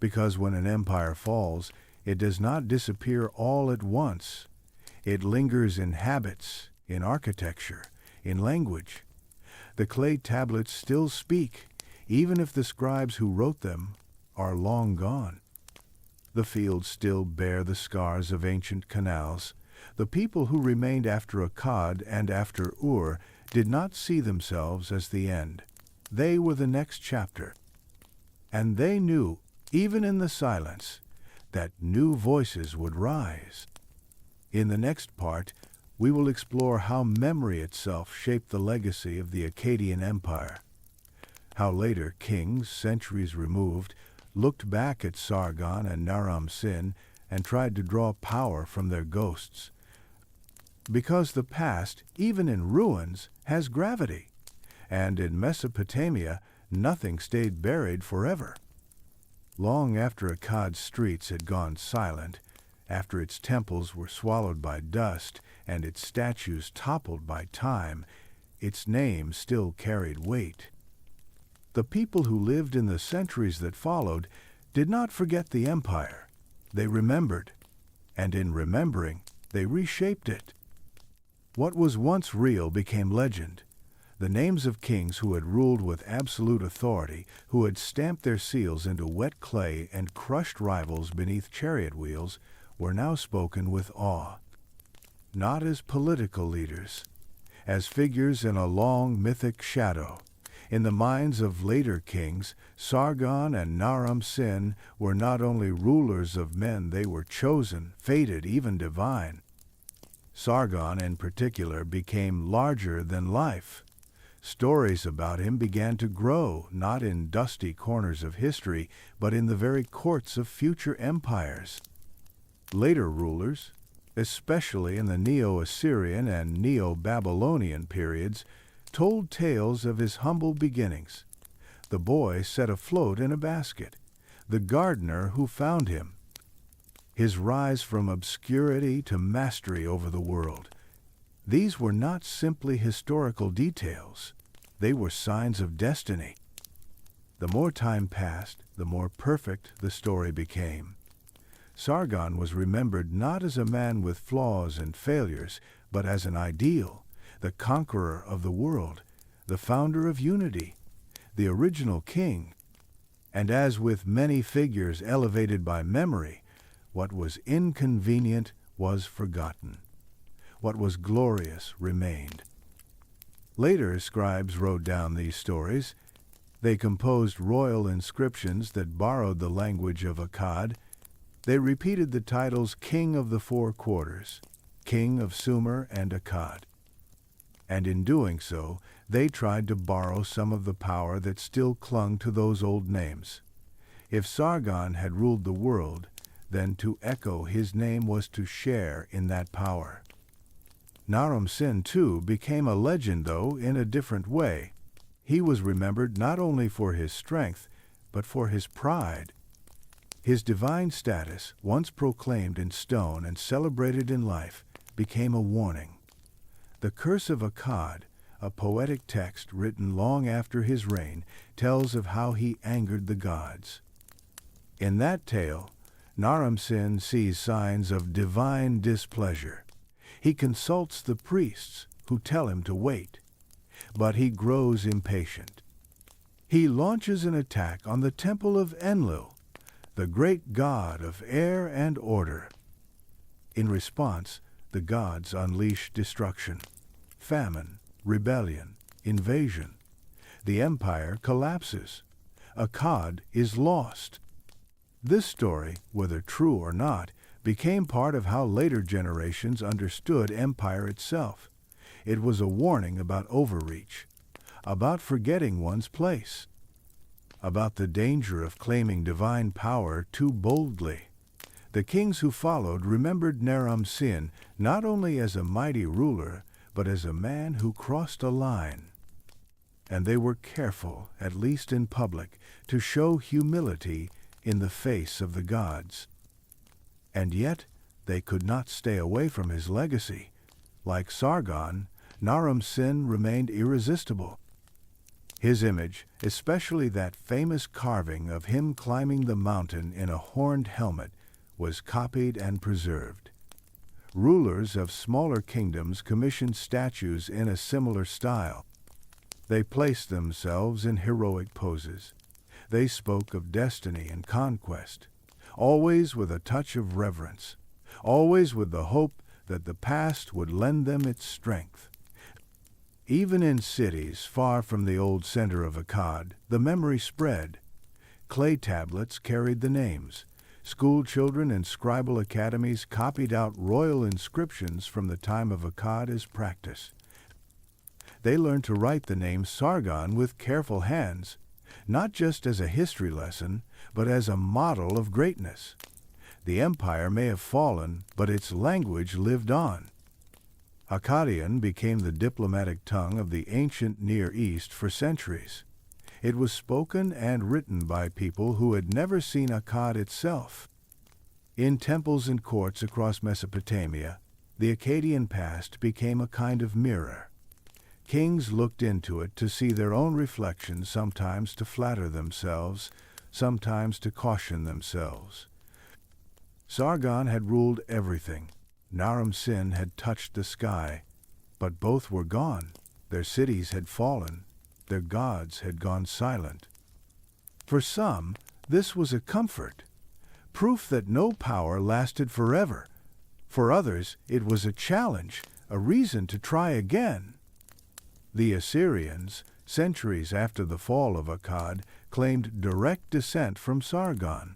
Because when an empire falls, it does not disappear all at once. It lingers in habits, in architecture, in language. The clay tablets still speak, even if the scribes who wrote them are long gone. The fields still bear the scars of ancient canals. The people who remained after Akkad and after Ur did not see themselves as the end. They were the next chapter. And they knew, even in the silence, that new voices would rise. In the next part, we will explore how memory itself shaped the legacy of the Akkadian Empire, how later kings, centuries removed, looked back at Sargon and Naram-Sin and tried to draw power from their ghosts. Because the past, even in ruins, has gravity, and in Mesopotamia, nothing stayed buried forever. Long after Akkad's streets had gone silent, after its temples were swallowed by dust and its statues toppled by time, its name still carried weight. The people who lived in the centuries that followed did not forget the empire. They remembered, and in remembering, they reshaped it. What was once real became legend. The names of kings who had ruled with absolute authority, who had stamped their seals into wet clay and crushed rivals beneath chariot wheels, were now spoken with awe. Not as political leaders, as figures in a long mythic shadow. In the minds of later kings, Sargon and Naram-Sin were not only rulers of men, they were chosen, fated, even divine. Sargon, in particular, became larger than life. Stories about him began to grow, not in dusty corners of history, but in the very courts of future empires. Later rulers, especially in the Neo-Assyrian and Neo-Babylonian periods, told tales of his humble beginnings. The boy set afloat in a basket, the gardener who found him, his rise from obscurity to mastery over the world. These were not simply historical details. They were signs of destiny. The more time passed, the more perfect the story became. Sargon was remembered not as a man with flaws and failures, but as an ideal, the conqueror of the world, the founder of unity, the original king. And as with many figures elevated by memory, what was inconvenient was forgotten. What was glorious remained. Later scribes wrote down these stories. They composed royal inscriptions that borrowed the language of Akkad. They repeated the titles King of the Four Quarters, King of Sumer and Akkad. And in doing so, they tried to borrow some of the power that still clung to those old names. If Sargon had ruled the world, then to echo his name was to share in that power. Naram-Sin, too, became a legend, though in a different way. He was remembered not only for his strength, but for his pride. His divine status, once proclaimed in stone and celebrated in life, became a warning. The Curse of Akkad, a poetic text written long after his reign, tells of how he angered the gods. In that tale, Naram-Sin sees signs of divine displeasure. He consults the priests, who tell him to wait, but he grows impatient. He launches an attack on the temple of Enlil, the great god of air and order. In response, the gods unleash destruction, famine, rebellion, invasion. The empire collapses. Akkad is lost. This story, whether true or not, became part of how later generations understood empire itself. It was a warning about overreach, about forgetting one's place, about the danger of claiming divine power too boldly. The kings who followed remembered Naram-Sin not only as a mighty ruler, but as a man who crossed a line. And they were careful, at least in public, to show humility in the face of the gods. And yet, they could not stay away from his legacy. Like Sargon, Naram-Sin remained irresistible. His image, especially that famous carving of him climbing the mountain in a horned helmet, was copied and preserved. Rulers of smaller kingdoms commissioned statues in a similar style. They placed themselves in heroic poses. They spoke of destiny and conquest, always with a touch of reverence, always with the hope that the past would lend them its strength. Even in cities far from the old center of Akkad, the memory spread. Clay tablets carried the names. School children in scribal academies copied out royal inscriptions from the time of Akkad as practice. They learned to write the name Sargon with careful hands, not just as a history lesson, but as a model of greatness. The empire may have fallen, but its language lived on. Akkadian became the diplomatic tongue of the ancient Near East for centuries. It was spoken and written by people who had never seen Akkad itself. In temples and courts across Mesopotamia, the Akkadian past became a kind of mirror. Kings looked into it to see their own reflections, sometimes to flatter themselves, sometimes to caution themselves. Sargon had ruled everything. Naram-Sin had touched the sky, but both were gone. Their cities had fallen. Their gods had gone silent. For some, this was a comfort, proof that no power lasted forever. For others, it was a challenge, a reason to try again. The Assyrians, centuries after the fall of Akkad, claimed direct descent from Sargon.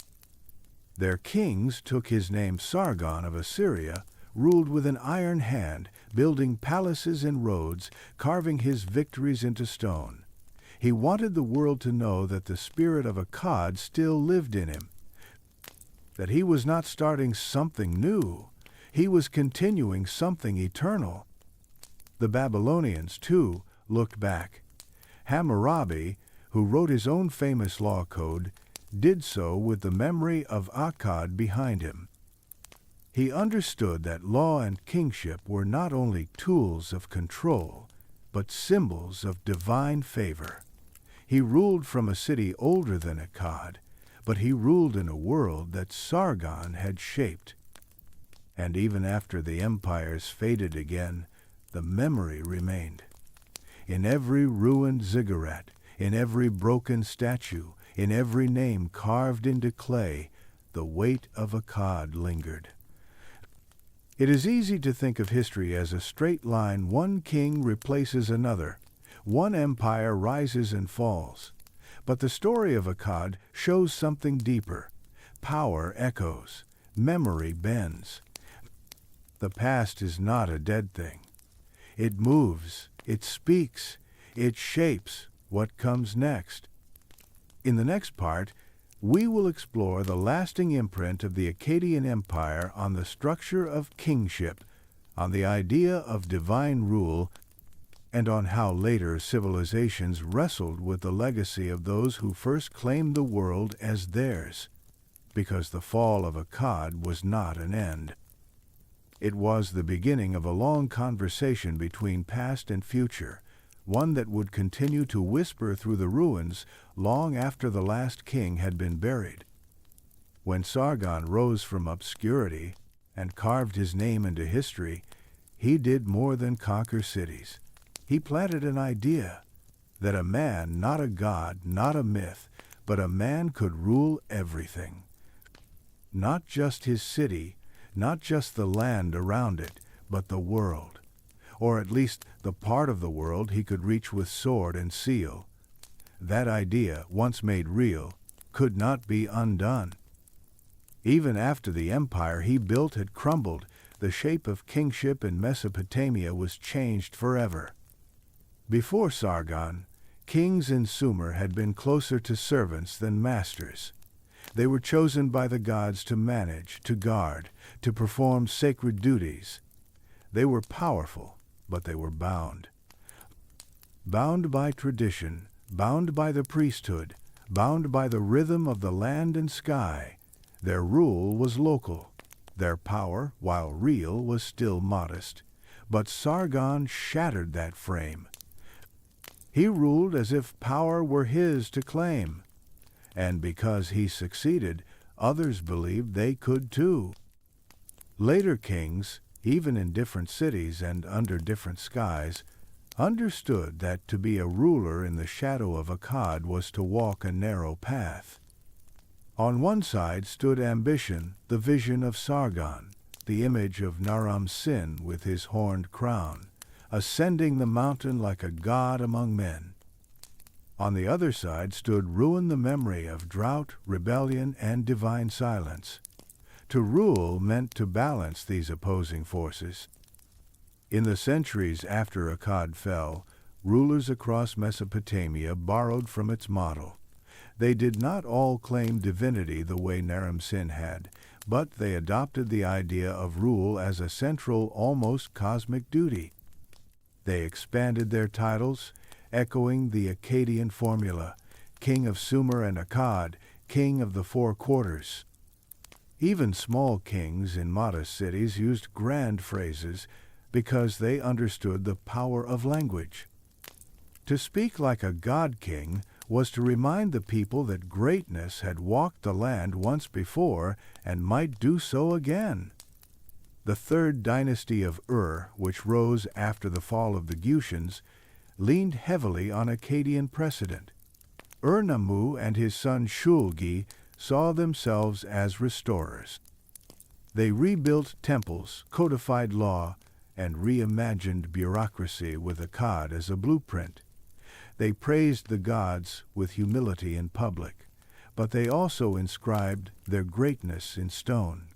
Their kings took his name Sargon of Assyria, ruled with an iron hand, building palaces and roads, carving his victories into stone. He wanted the world to know that the spirit of Akkad still lived in him, that he was not starting something new, he was continuing something eternal. The Babylonians, too, looked back. Hammurabi, who wrote his own famous law code, did so with the memory of Akkad behind him. He understood that law and kingship were not only tools of control, but symbols of divine favor. He ruled from a city older than Akkad, but he ruled in a world that Sargon had shaped. And even after the empires faded again, the memory remained. In every ruined ziggurat, in every broken statue, in every name carved into clay, the weight of Akkad lingered. It is easy to think of history as a straight line. One king replaces another. One empire rises and falls. But the story of Akkad shows something deeper. Power echoes. Memory bends. The past is not a dead thing. It moves. It speaks. It shapes what comes next. In the next part, we will explore the lasting imprint of the Akkadian Empire on the structure of kingship, on the idea of divine rule, and on how later civilizations wrestled with the legacy of those who first claimed the world as theirs, because the fall of Akkad was not an end. It was the beginning of a long conversation between past and future, one that would continue to whisper through the ruins long after the last king had been buried. When Sargon rose from obscurity and carved his name into history, he did more than conquer cities. He planted an idea that a man, not a god, not a myth, but a man could rule everything. Not just his city, not just the land around it, but the world, or at least the part of the world he could reach with sword and seal. That idea, once made real, could not be undone. Even after the empire he built had crumbled, the shape of kingship in Mesopotamia was changed forever. Before Sargon, kings in Sumer had been closer to servants than masters. They were chosen by the gods to manage, to guard, to perform sacred duties. They were powerful, but they were bound. Bound by tradition, bound by the priesthood, bound by the rhythm of the land and sky. Their rule was local. Their power, while real, was still modest. But Sargon shattered that frame. He ruled as if power were his to claim. And because he succeeded, others believed they could too. Later kings, even in different cities and under different skies, understood that to be a ruler in the shadow of Akkad was to walk a narrow path. On one side stood ambition, the vision of Sargon, the image of Naram-Sin with his horned crown, ascending the mountain like a god among men. On the other side stood ruin the memory of drought, rebellion, and divine silence. To rule meant to balance these opposing forces. In the centuries after Akkad fell, rulers across Mesopotamia borrowed from its model. They did not all claim divinity the way Naram-Sin had, but they adopted the idea of rule as a central, almost cosmic duty. They expanded their titles, echoing the Akkadian formula, King of Sumer and Akkad, King of the Four Quarters. Even small kings in modest cities used grand phrases because they understood the power of language. To speak like a god king was to remind the people that greatness had walked the land once before and might do so again. The third dynasty of Ur, which rose after the fall of the Gutians, leaned heavily on Akkadian precedent. Ur-Nammu and his son Shulgi saw themselves as restorers. They rebuilt temples, codified law, and reimagined bureaucracy with Akkad as a blueprint. They praised the gods with humility in public, but they also inscribed their greatness in stone.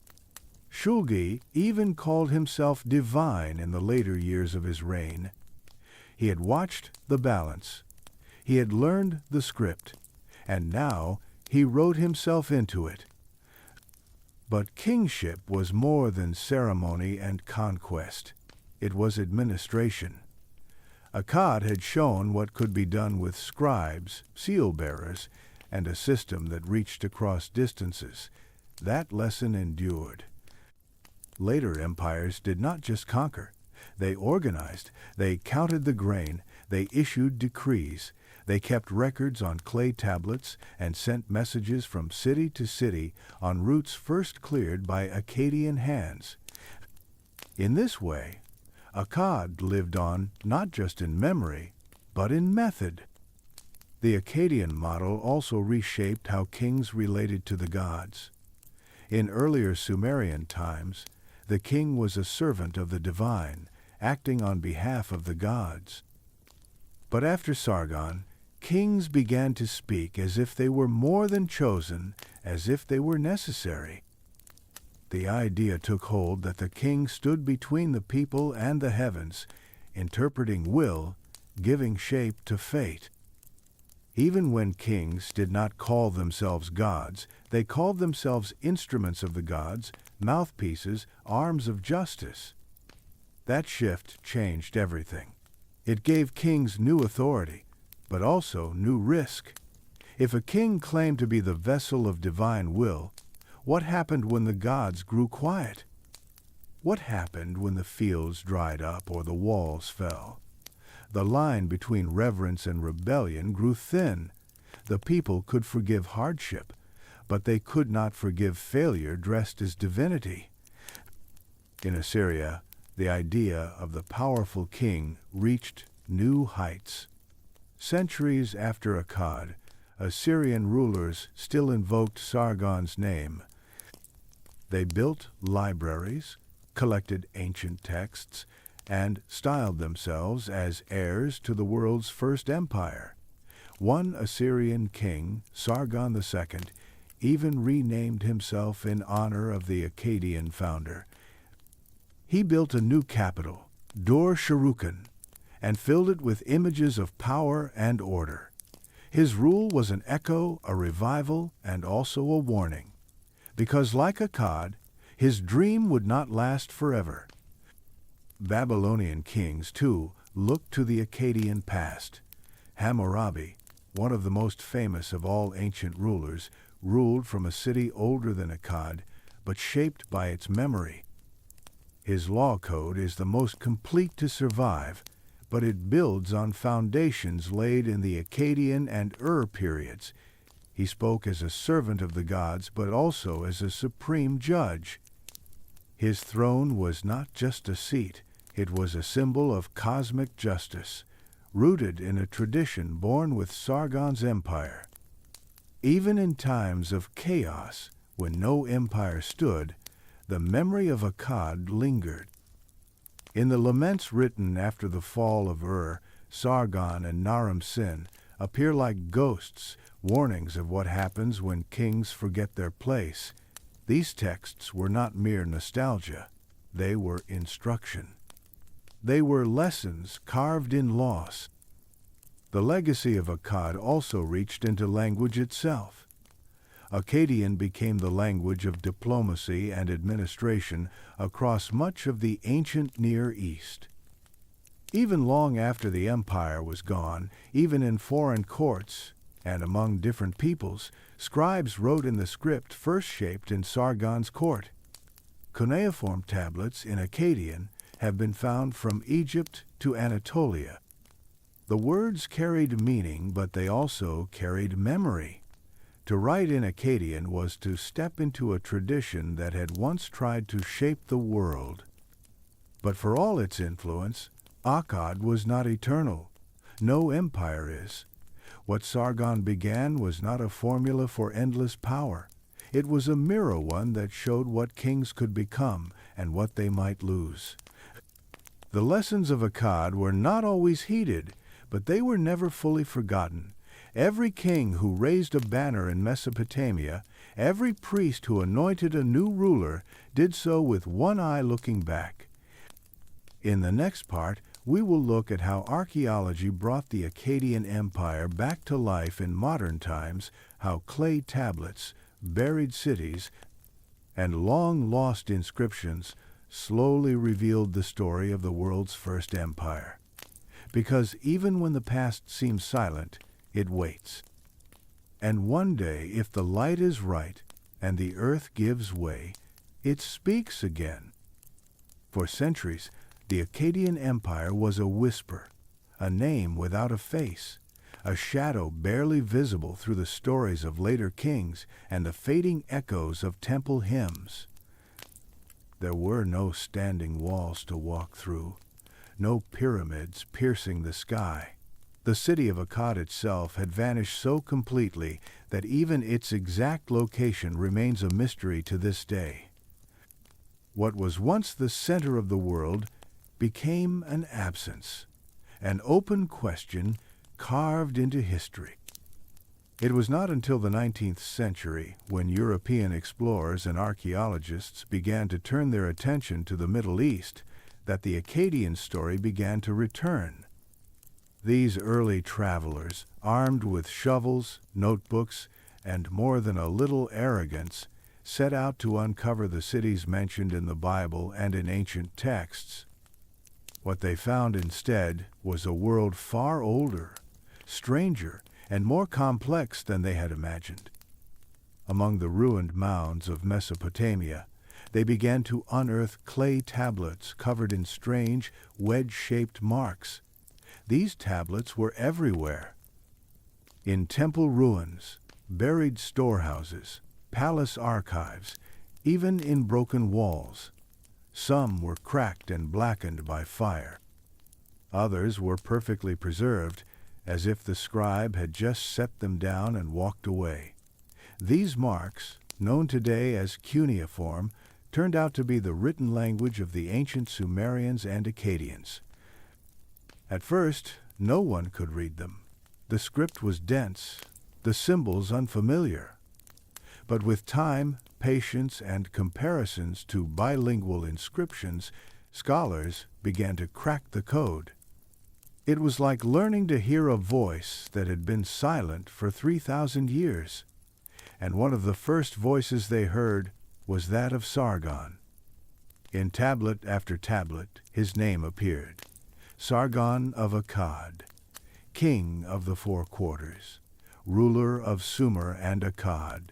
Shulgi even called himself divine in the later years of his reign. He had watched the balance. He had learned the script, and now he wrote himself into it. But kingship was more than ceremony and conquest. It was administration. Akkad had shown what could be done with scribes, seal-bearers, and a system that reached across distances. That lesson endured. Later empires did not just conquer. They organized, they counted the grain, they issued decrees, they kept records on clay tablets and sent messages from city to city on routes first cleared by Akkadian hands. In this way, Akkad lived on not just in memory, but in method. The Akkadian model also reshaped how kings related to the gods. In earlier Sumerian times, the king was a servant of the divine, acting on behalf of the gods. But after Sargon, kings began to speak as if they were more than chosen, as if they were necessary. The idea took hold that the king stood between the people and the heavens, interpreting will, giving shape to fate. Even when kings did not call themselves gods, they called themselves instruments of the gods, mouthpieces, arms of justice. That shift changed everything. It gave kings new authority, but also new risk. If a king claimed to be the vessel of divine will, what happened when the gods grew quiet? What happened when the fields dried up or the walls fell? The line between reverence and rebellion grew thin. The people could forgive hardship, but they could not forgive failure dressed as divinity. In Assyria, the idea of the powerful king reached new heights. Centuries after Akkad, Assyrian rulers still invoked Sargon's name. They built libraries, collected ancient texts, and styled themselves as heirs to the world's first empire. One Assyrian king, Sargon II, even renamed himself in honor of the Akkadian founder. He built a new capital, Dur-Sharrukin, and filled it with images of power and order. His rule was an echo, a revival, and also a warning. Because like Akkad, his dream would not last forever. Babylonian kings, too, looked to the Akkadian past. Hammurabi, one of the most famous of all ancient rulers, ruled from a city older than Akkad, but shaped by its memory. His law code is the most complete to survive, but it builds on foundations laid in the Akkadian and Ur periods. He spoke as a servant of the gods, but also as a supreme judge. His throne was not just a seat, it was a symbol of cosmic justice, rooted in a tradition born with Sargon's empire. Even in times of chaos, when no empire stood, the memory of Akkad lingered. In the laments written after the fall of Ur, Sargon and Naram-Sin, appear like ghosts, warnings of what happens when kings forget their place. These texts were not mere nostalgia. They were instruction. They were lessons carved in loss. The legacy of Akkad also reached into language itself. Akkadian became the language of diplomacy and administration across much of the ancient Near East. Even long after the empire was gone, even in foreign courts and among different peoples, scribes wrote in the script first shaped in Sargon's court. Cuneiform tablets in Akkadian have been found from Egypt to Anatolia. The words carried meaning, but they also carried memory. To write in Akkadian was to step into a tradition that had once tried to shape the world. But for all its influence, Akkad was not eternal. No empire is. What Sargon began was not a formula for endless power. It was a mirror one that showed what kings could become and what they might lose. The lessons of Akkad were not always heeded, but they were never fully forgotten. Every king who raised a banner in Mesopotamia, every priest who anointed a new ruler, did so with one eye looking back. In the next part, we will look at how archaeology brought the Akkadian Empire back to life in modern times, how clay tablets, buried cities, and long-lost inscriptions slowly revealed the story of the world's first empire. Because even when the past seems silent, it waits. And one day, if the light is right and the earth gives way, it speaks again. For centuries, the Akkadian Empire was a whisper, a name without a face, a shadow barely visible through the stories of later kings and the fading echoes of temple hymns. There were no standing walls to walk through, no pyramids piercing the sky. The city of Akkad itself had vanished so completely that even its exact location remains a mystery to this day. What was once the center of the world became an absence, an open question carved into history. It was not until the 19th century, when European explorers and archaeologists began to turn their attention to the Middle East, that the Akkadian story began to return. These early travelers, armed with shovels, notebooks, and more than a little arrogance, set out to uncover the cities mentioned in the Bible and in ancient texts. What they found instead was a world far older, stranger, and more complex than they had imagined. Among the ruined mounds of Mesopotamia, they began to unearth clay tablets covered in strange, wedge-shaped marks. These tablets were everywhere. In temple ruins, buried storehouses, palace archives, even in broken walls. Some were cracked and blackened by fire. Others were perfectly preserved, as if the scribe had just set them down and walked away. These marks, known today as cuneiform, turned out to be the written language of the ancient Sumerians and Akkadians. At first, no one could read them. The script was dense, the symbols unfamiliar. But with time, patience, and comparisons to bilingual inscriptions, scholars began to crack the code. It was like learning to hear a voice that had been silent for 3,000 years. And one of the first voices they heard was that of Sargon. In tablet after tablet, his name appeared. Sargon of Akkad, king of the four quarters, ruler of Sumer and Akkad,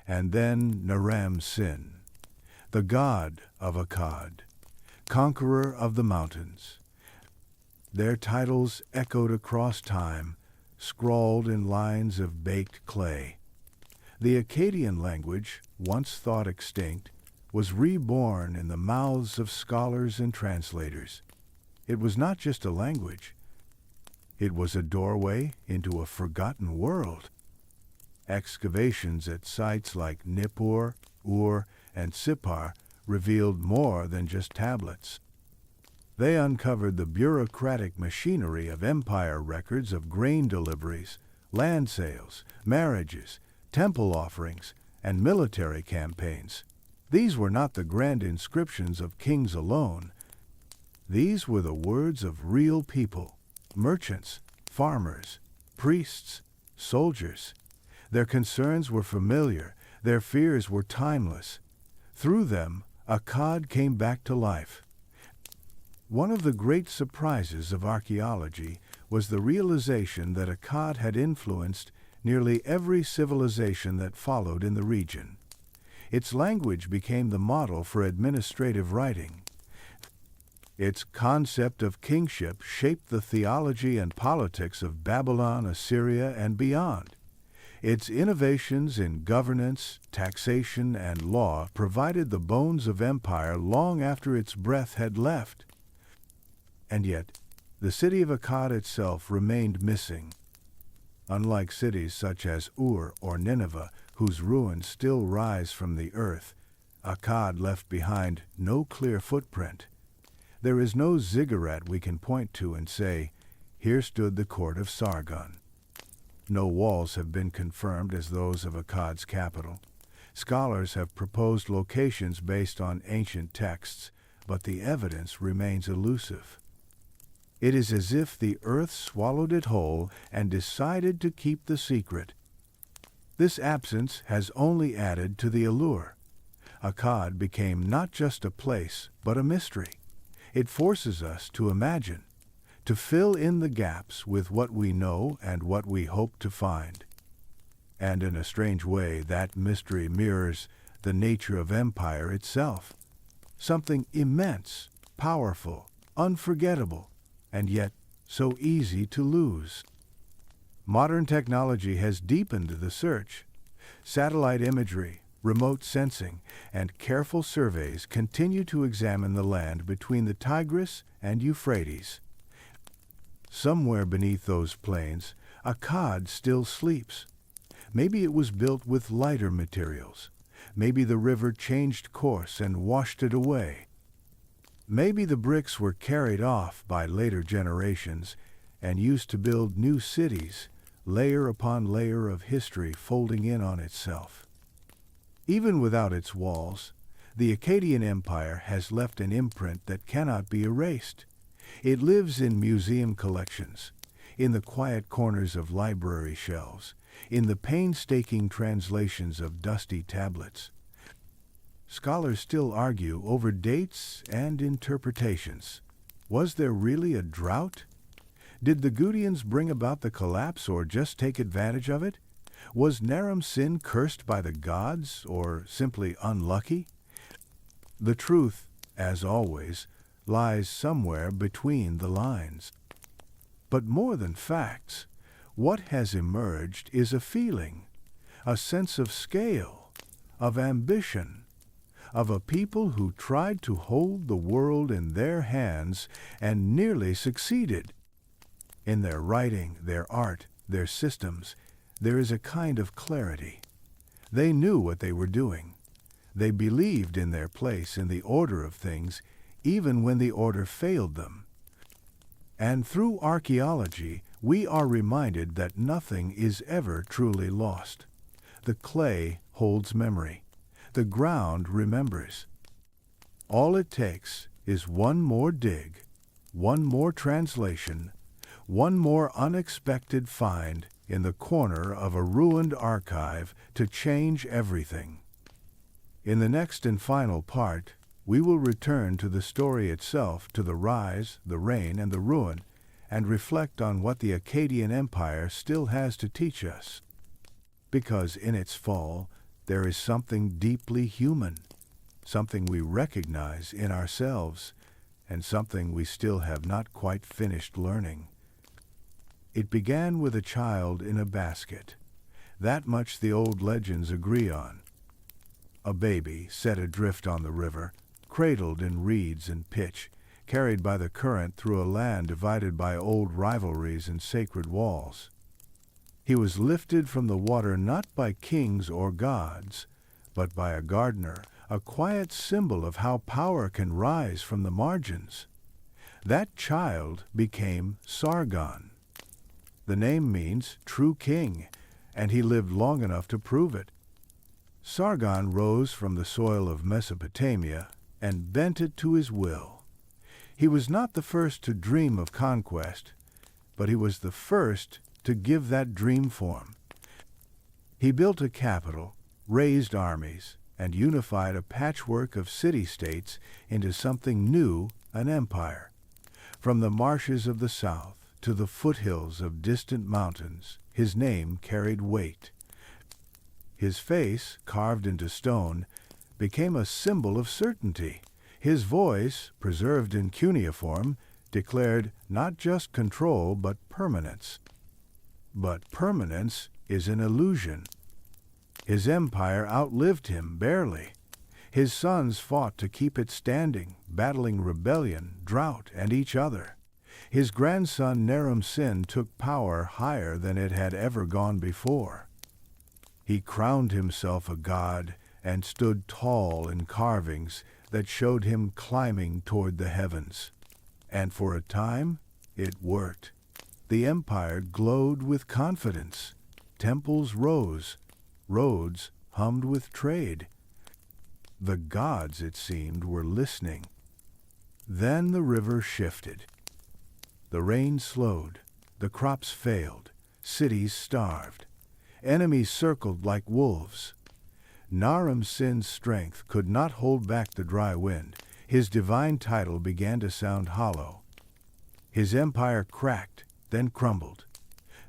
and then Naram-Sin, the god of Akkad, conqueror of the mountains. Their titles echoed across time, scrawled in lines of baked clay. The Akkadian language, once thought extinct, was reborn in the mouths of scholars and translators. It was not just a language. It was a doorway into a forgotten world. Excavations at sites like Nippur, Ur, and Sippar revealed more than just tablets. They uncovered the bureaucratic machinery of empire records of grain deliveries, land sales, marriages, temple offerings, and military campaigns. These were not the grand inscriptions of kings alone. These were the words of real people, merchants, farmers, priests, soldiers. Their concerns were familiar, their fears were timeless. Through them, Akkad came back to life. One of the great surprises of archaeology was the realization that Akkad had influenced nearly every civilization that followed in the region. Its language became the model for administrative writing. Its concept of kingship shaped the theology and politics of Babylon, Assyria, and beyond. Its innovations in governance, taxation, and law provided the bones of empire long after its breath had left. And yet, the city of Akkad itself remained missing. Unlike cities such as Ur or Nineveh, whose ruins still rise from the earth, Akkad left behind no clear footprint. There is no ziggurat we can point to and say, "Here stood the court of Sargon." No walls have been confirmed as those of Akkad's capital. Scholars have proposed locations based on ancient texts, but the evidence remains elusive. It is as if the earth swallowed it whole and decided to keep the secret. This absence has only added to the allure. Akkad became not just a place, but a mystery. It forces us to imagine, to fill in the gaps with what we know and what we hope to find. And in a strange way, that mystery mirrors the nature of empire itself. Something immense, powerful, unforgettable, and yet so easy to lose. Modern technology has deepened the search. Satellite imagery, remote sensing, and careful surveys continue to examine the land between the Tigris and Euphrates. Somewhere beneath those plains, Akkad still sleeps. Maybe it was built with lighter materials. Maybe the river changed course and washed it away. Maybe the bricks were carried off by later generations and used to build new cities, layer upon layer of history folding in on itself. Even without its walls, the Akkadian Empire has left an imprint that cannot be erased. It lives in museum collections, in the quiet corners of library shelves, in the painstaking translations of dusty tablets. Scholars still argue over dates and interpretations. Was there really a drought? Did the Gudians bring about the collapse or just take advantage of it? Was Naram-Sin cursed by the gods or simply unlucky? The truth, as always, lies somewhere between the lines. But more than facts, what has emerged is a feeling, a sense of scale, of ambition, of a people who tried to hold the world in their hands and nearly succeeded. In their writing, their art, their systems, there is a kind of clarity. They knew what they were doing. They believed in their place in the order of things, even when the order failed them. And through archaeology, we are reminded that nothing is ever truly lost. The clay holds memory. The ground remembers. All it takes is one more dig, one more translation, one more unexpected find in the corner of a ruined archive to change everything. In the next and final part, we will return to the story itself, to the rise, the reign, and the ruin, and reflect on what the Akkadian Empire still has to teach us. Because in its fall, there is something deeply human, something we recognize in ourselves, and something we still have not quite finished learning. It began with a child in a basket. That much the old legends agree on. A baby set adrift on the river, cradled in reeds and pitch, carried by the current through a land divided by old rivalries and sacred walls. He was lifted from the water not by kings or gods, but by a gardener, a quiet symbol of how power can rise from the margins. That child became Sargon. The name means true king, and he lived long enough to prove it. Sargon rose from the soil of Mesopotamia and bent it to his will. He was not the first to dream of conquest, but he was the first to give that dream form. He built a capital, raised armies, and unified a patchwork of city-states into something new, an empire. From the marshes of the south to the foothills of distant mountains, his name carried weight. His face, carved into stone, became a symbol of certainty. His voice, preserved in cuneiform, declared not just control but permanence. But permanence is an illusion. His empire outlived him barely. His sons fought to keep it standing, battling rebellion, drought, and each other. His grandson Naram-Sin took power higher than it had ever gone before. He crowned himself a god and stood tall in carvings that showed him climbing toward the heavens. And for a time, it worked. The empire glowed with confidence. Temples rose. Roads hummed with trade. The gods, it seemed, were listening. Then the river shifted. The rain slowed. The crops failed. Cities starved. Enemies circled like wolves. Naram-Sin's strength could not hold back the dry wind. His divine title began to sound hollow. His empire cracked, then crumbled.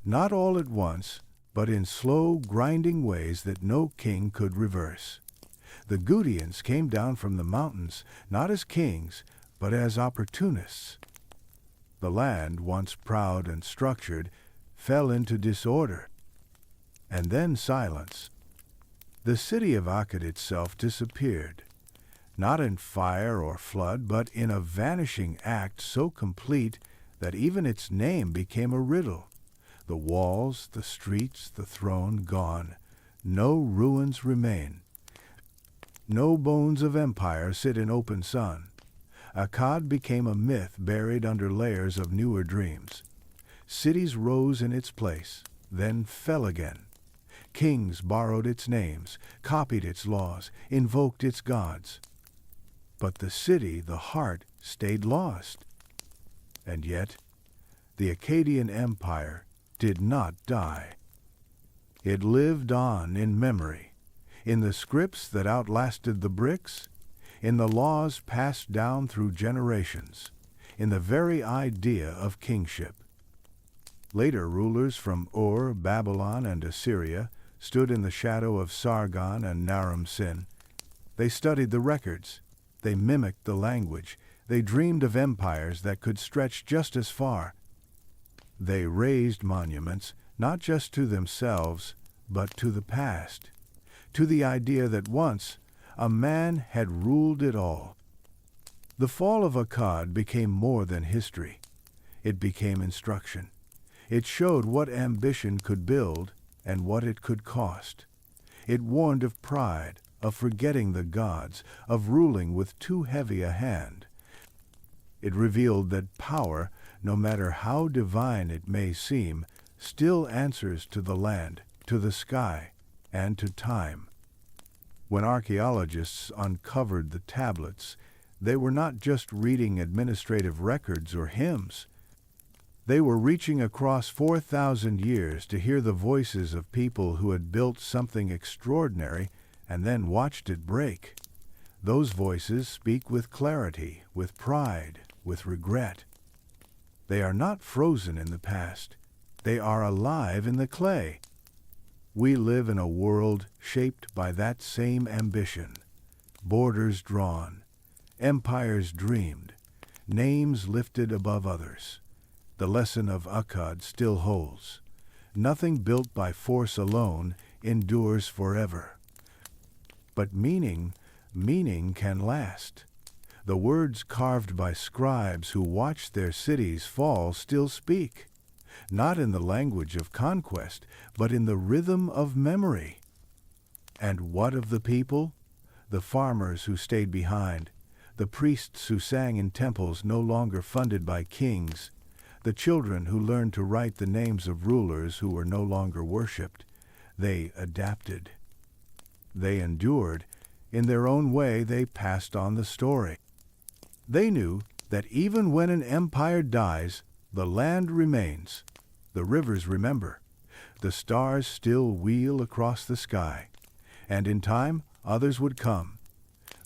Not all at once, but in slow, grinding ways that no king could reverse. The Gudians came down from the mountains, not as kings, but as opportunists. The land, once proud and structured, fell into disorder. And then silence. The city of Akkad itself disappeared, not in fire or flood, but in a vanishing act so complete that even its name became a riddle. The walls, the streets, the throne gone. No ruins remain. No bones of empire sit in open sun. Akkad became a myth buried under layers of newer dreams. Cities rose in its place, then fell again. Kings borrowed its names, copied its laws, invoked its gods. But the city, the heart, stayed lost. And yet, the Akkadian Empire did not die. It lived on in memory, in the scripts that outlasted the bricks, in the laws passed down through generations, in the very idea of kingship. Later rulers from Ur, Babylon, and Assyria stood in the shadow of Sargon and Naram-Sin. They studied the records. They mimicked the language. They dreamed of empires that could stretch just as far. They raised monuments, not just to themselves, but to the past, to the idea that once a man had ruled it all. The fall of Akkad became more than history. It became instruction. It showed what ambition could build and what it could cost. It warned of pride, of forgetting the gods, of ruling with too heavy a hand. It revealed that power, no matter how divine it may seem, still answers to the land, to the sky, and to time. When archaeologists uncovered the tablets, they were not just reading administrative records or hymns. They were reaching across 4,000 years to hear the voices of people who had built something extraordinary and then watched it break. Those voices speak with clarity, with pride, with regret. They are not frozen in the past. They are alive in the clay. We live in a world shaped by that same ambition. Borders drawn, empires dreamed, names lifted above others. The lesson of Akkad still holds. Nothing built by force alone endures forever. But meaning can last. The words carved by scribes who watched their cities fall still speak, not in the language of conquest, but in the rhythm of memory. And what of the people? The farmers who stayed behind, the priests who sang in temples no longer funded by kings, the children who learned to write the names of rulers who were no longer worshipped. They adapted. They endured. In their own way, they passed on the story. They knew that even when an empire dies, the land remains, the rivers remember, the stars still wheel across the sky, and in time others would come,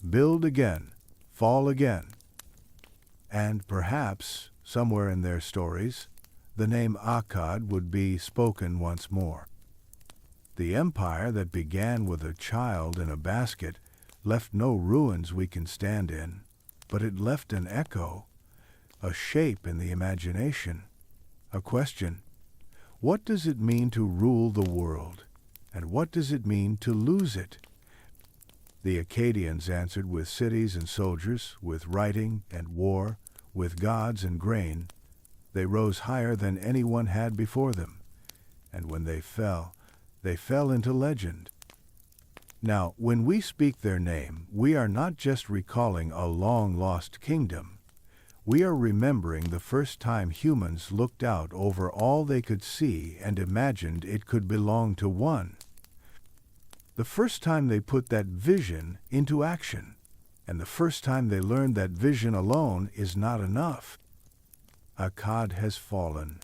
build again, fall again. And perhaps, somewhere in their stories, the name Akkad would be spoken once more. The empire that began with a child in a basket left no ruins we can stand in, but it left an echo, a shape in the imagination, a question. What does it mean to rule the world, and what does it mean to lose it? The Akkadians answered with cities and soldiers, with writing and war, with gods and grain. They rose higher than anyone had before them, and when they fell into legend. Now, when we speak their name, we are not just recalling a long-lost kingdom. We are remembering the first time humans looked out over all they could see and imagined it could belong to one. The first time they put that vision into action, and the first time they learned that vision alone is not enough. Akkad has fallen,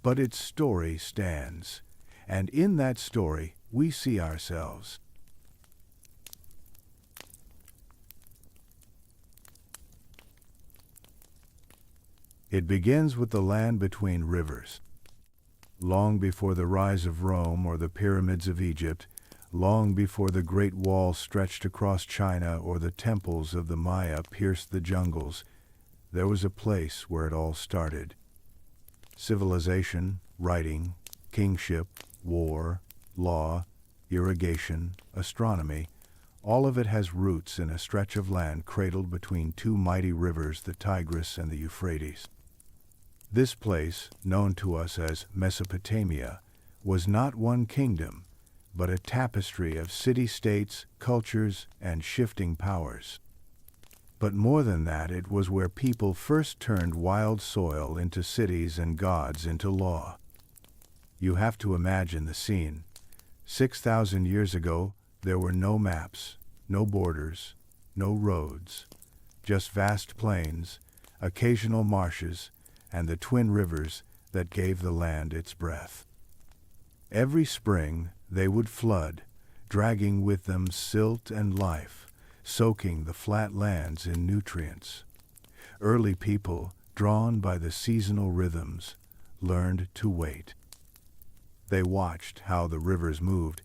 but its story stands, and in that story we see ourselves. It begins with the land between rivers. Long before the rise of Rome or the pyramids of Egypt, long before the Great Wall stretched across China or the temples of the Maya pierced the jungles, there was a place where it all started. Civilization, writing, kingship, war, law, irrigation, astronomy, all of it has roots in a stretch of land cradled between two mighty rivers, the Tigris and the Euphrates. This place, known to us as Mesopotamia, was not one kingdom, but a tapestry of city-states, cultures, and shifting powers. But more than that, it was where people first turned wild soil into cities and gods into law. You have to imagine the scene. 6,000 years ago, there were no maps, no borders, no roads, just vast plains, occasional marshes, and the twin rivers that gave the land its breath. Every spring they would flood, dragging with them silt and life, soaking the flat lands in nutrients. Early people, drawn by the seasonal rhythms, learned to wait. They watched how the rivers moved.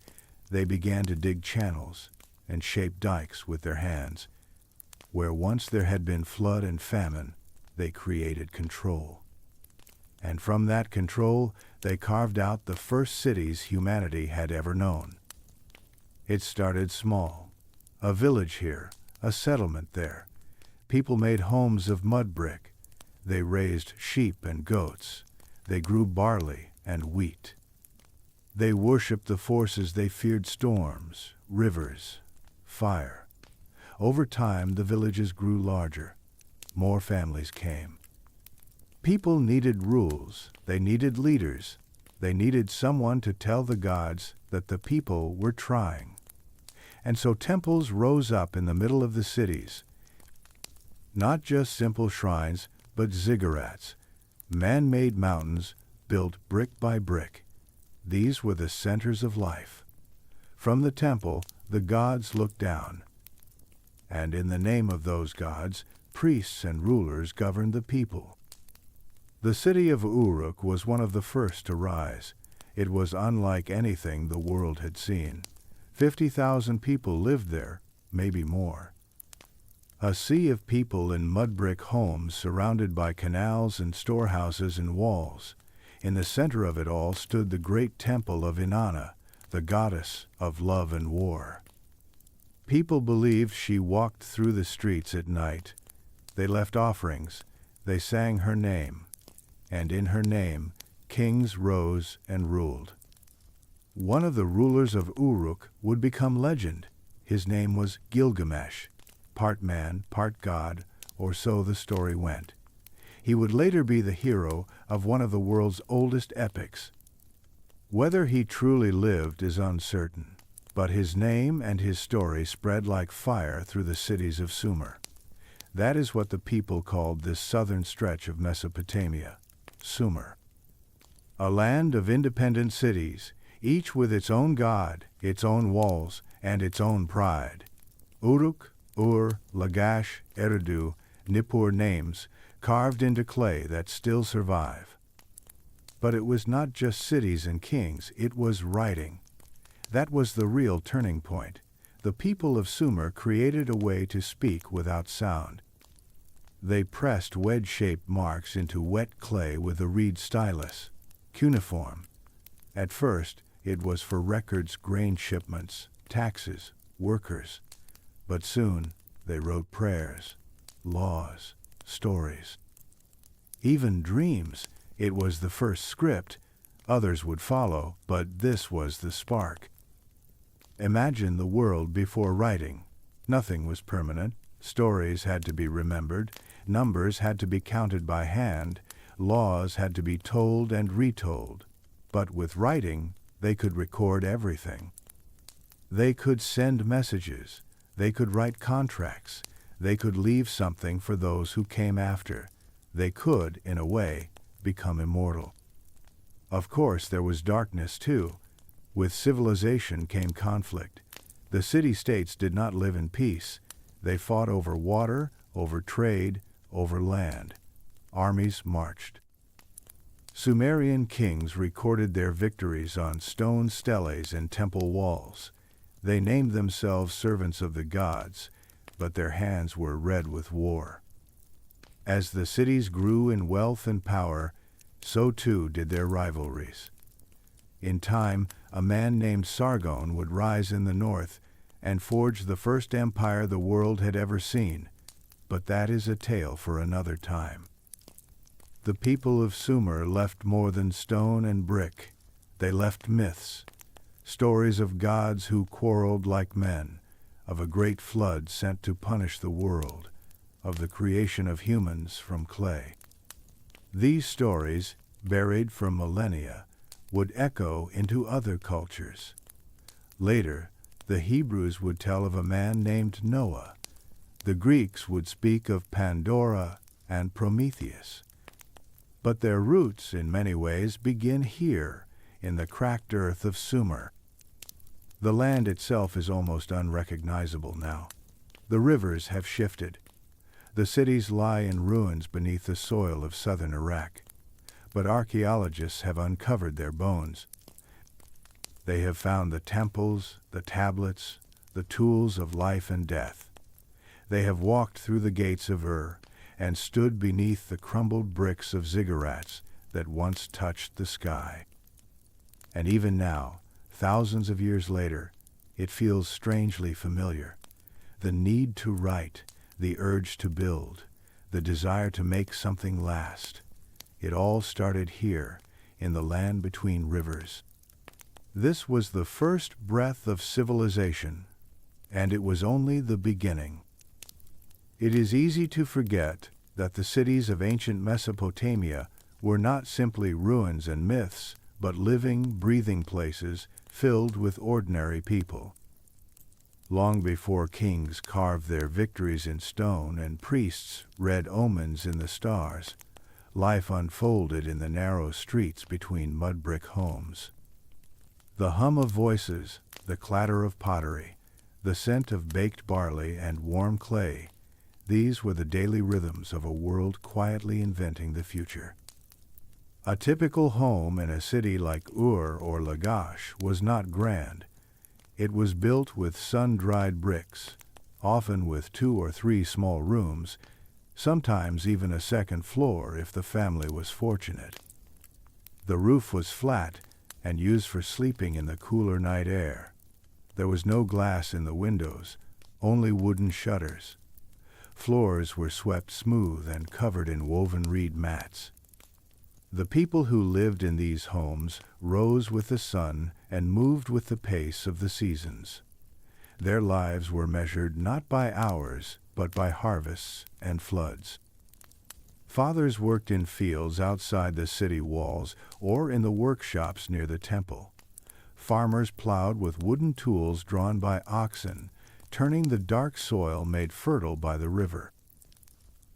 They began to dig channels and shape dikes with their hands. Where once there had been flood and famine, they created control. And from that control, they carved out the first cities humanity had ever known. It started small. A village here, a settlement there. People made homes of mud brick. They raised sheep and goats. They grew barley and wheat. They worshipped the forces they feared: storms, rivers, fire. Over time, the villages grew larger. More families came. People needed rules. They needed leaders. They needed someone to tell the gods that the people were trying. And so temples rose up in the middle of the cities. Not just simple shrines, but ziggurats, man-made mountains built brick by brick. These were the centers of life. From the temple, the gods looked down. And in the name of those gods, priests and rulers governed the people. The city of Uruk was one of the first to rise. It was unlike anything the world had seen. 50,000 people lived there, maybe more. A sea of people in mud brick homes surrounded by canals and storehouses and walls. In the center of it all stood the great temple of Inanna, the goddess of love and war. People believed she walked through the streets at night. They left offerings. They sang her name. And in her name, kings rose and ruled. One of the rulers of Uruk would become legend. His name was Gilgamesh, part man, part god, or so the story went. He would later be the hero of one of the world's oldest epics. Whether he truly lived is uncertain, but his name and his story spread like fire through the cities of Sumer. That is what the people called this southern stretch of Mesopotamia, Sumer. A land of independent cities, each with its own god, its own walls, and its own pride. Uruk, Ur, Lagash, Eridu, Nippur names carved into clay that still survive. But it was not just cities and kings, it was writing. That was the real turning point. The people of Sumer created a way to speak without sound. They pressed wedge-shaped marks into wet clay with a reed stylus, cuneiform. At first, it was for records, grain shipments, taxes, workers. But soon, they wrote prayers, laws, stories. Even dreams. It was the first script. Others would follow, but this was the spark. Imagine the world before writing. Nothing was permanent. Stories had to be remembered. Numbers had to be counted by hand. Laws had to be told and retold. But with writing, they could record everything. They could send messages. They could write contracts. They could leave something for those who came after. They could, in a way, become immortal. Of course, there was darkness too. With civilization came conflict. The city-states did not live in peace. They fought over water, over trade, over land. Armies marched. Sumerian kings recorded their victories on stone steles and temple walls. They named themselves servants of the gods, but their hands were red with war. As the cities grew in wealth and power, so too did their rivalries. In time, a man named Sargon would rise in the north and forge the first empire the world had ever seen, but that is a tale for another time. The people of Sumer left more than stone and brick. They left myths, stories of gods who quarreled like men, of a great flood sent to punish the world, of the creation of humans from clay. These stories, buried for millennia, would echo into other cultures. Later, the Hebrews would tell of a man named Noah. The Greeks would speak of Pandora and Prometheus. But their roots, in many ways, begin here, in the cracked earth of Sumer. The land itself is almost unrecognizable now. The rivers have shifted. The cities lie in ruins beneath the soil of southern Iraq. But archaeologists have uncovered their bones. They have found the temples, the tablets, the tools of life and death. They have walked through the gates of Ur and stood beneath the crumbled bricks of ziggurats that once touched the sky. And even now, thousands of years later, it feels strangely familiar. The need to write, the urge to build, the desire to make something last. It all started here, in the land between rivers. This was the first breath of civilization, and it was only the beginning. It is easy to forget that the cities of ancient Mesopotamia were not simply ruins and myths, but living, breathing places filled with ordinary people. Long before kings carved their victories in stone and priests read omens in the stars, life unfolded in the narrow streets between mud-brick homes. The hum of voices, the clatter of pottery, the scent of baked barley and warm clay, these were the daily rhythms of a world quietly inventing the future. A typical home in a city like Ur or Lagash was not grand. It was built with sun-dried bricks, often with 2 or 3 small rooms, sometimes even a second floor if the family was fortunate. The roof was flat and used for sleeping in the cooler night air. There was no glass in the windows, only wooden shutters. Floors were swept smooth and covered in woven reed mats. The people who lived in these homes rose with the sun and moved with the pace of the seasons. Their lives were measured not by hours, but by harvests and floods. Fathers worked in fields outside the city walls or in the workshops near the temple. Farmers plowed with wooden tools drawn by oxen, turning the dark soil made fertile by the river.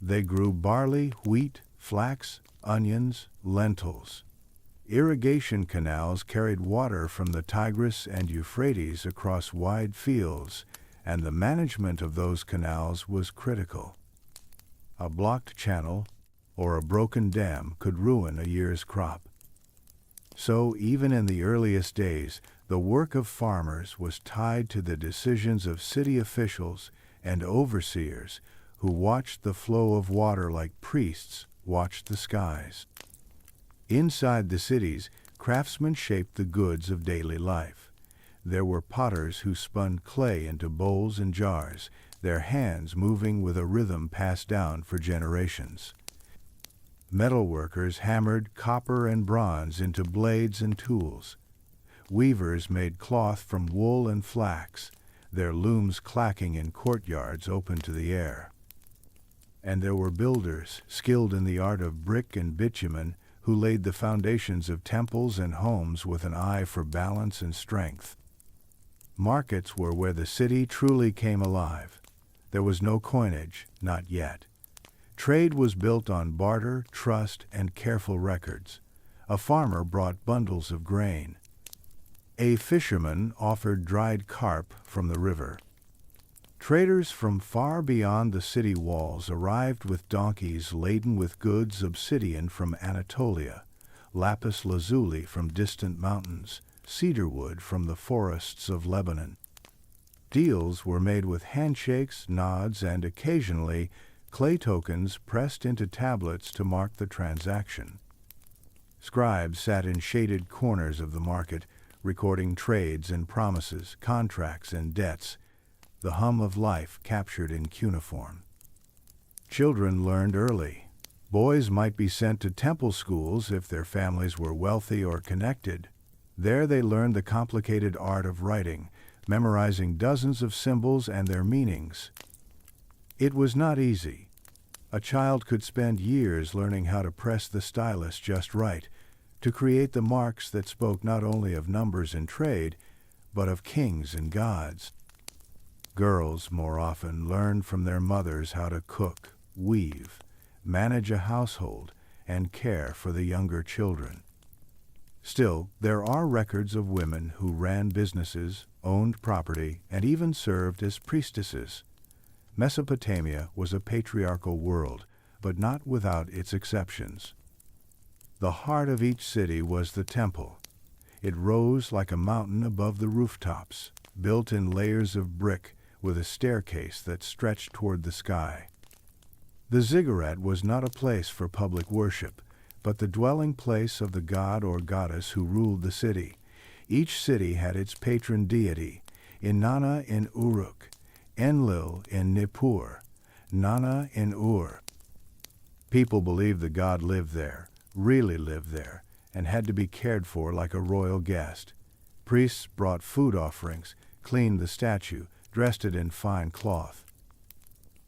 They grew barley, wheat, flax, onions, lentils. Irrigation canals carried water from the Tigris and Euphrates across wide fields, and the management of those canals was critical. A blocked channel or a broken dam could ruin a year's crop. So, even in the earliest days, the work of farmers was tied to the decisions of city officials and overseers who watched the flow of water like priests watched the skies. Inside the cities, craftsmen shaped the goods of daily life. There were potters who spun clay into bowls and jars, their hands moving with a rhythm passed down for generations. Metalworkers hammered copper and bronze into blades and tools. Weavers made cloth from wool and flax, their looms clacking in courtyards open to the air. And there were builders, skilled in the art of brick and bitumen, who laid the foundations of temples and homes with an eye for balance and strength. Markets were where the city truly came alive. There was no coinage, not yet. Trade was built on barter, trust, and careful records. A farmer brought bundles of grain. A fisherman offered dried carp from the river. Traders from far beyond the city walls arrived with donkeys laden with goods, obsidian from Anatolia, lapis lazuli from distant mountains, cedarwood from the forests of Lebanon. Deals were made with handshakes, nods, and occasionally clay tokens pressed into tablets to mark the transaction. Scribes sat in shaded corners of the market, recording trades and promises, contracts and debts, the hum of life captured in cuneiform. Children learned early. Boys might be sent to temple schools if their families were wealthy or connected. There they learned the complicated art of writing, memorizing dozens of symbols and their meanings. It was not easy. A child could spend years learning how to press the stylus just right, to create the marks that spoke not only of numbers and trade, but of kings and gods. Girls, more often, learned from their mothers how to cook, weave, manage a household, and care for the younger children. Still, there are records of women who ran businesses, owned property, and even served as priestesses. Mesopotamia was a patriarchal world, but not without its exceptions. The heart of each city was the temple. It rose like a mountain above the rooftops, built in layers of brick with a staircase that stretched toward the sky. The ziggurat was not a place for public worship, but the dwelling place of the god or goddess who ruled the city. Each city had its patron deity, Inanna in Uruk, Enlil in Nippur, Nana in Ur. People believed the god lived there, really lived there, and had to be cared for like a royal guest. Priests brought food offerings, cleaned the statue, dressed it in fine cloth.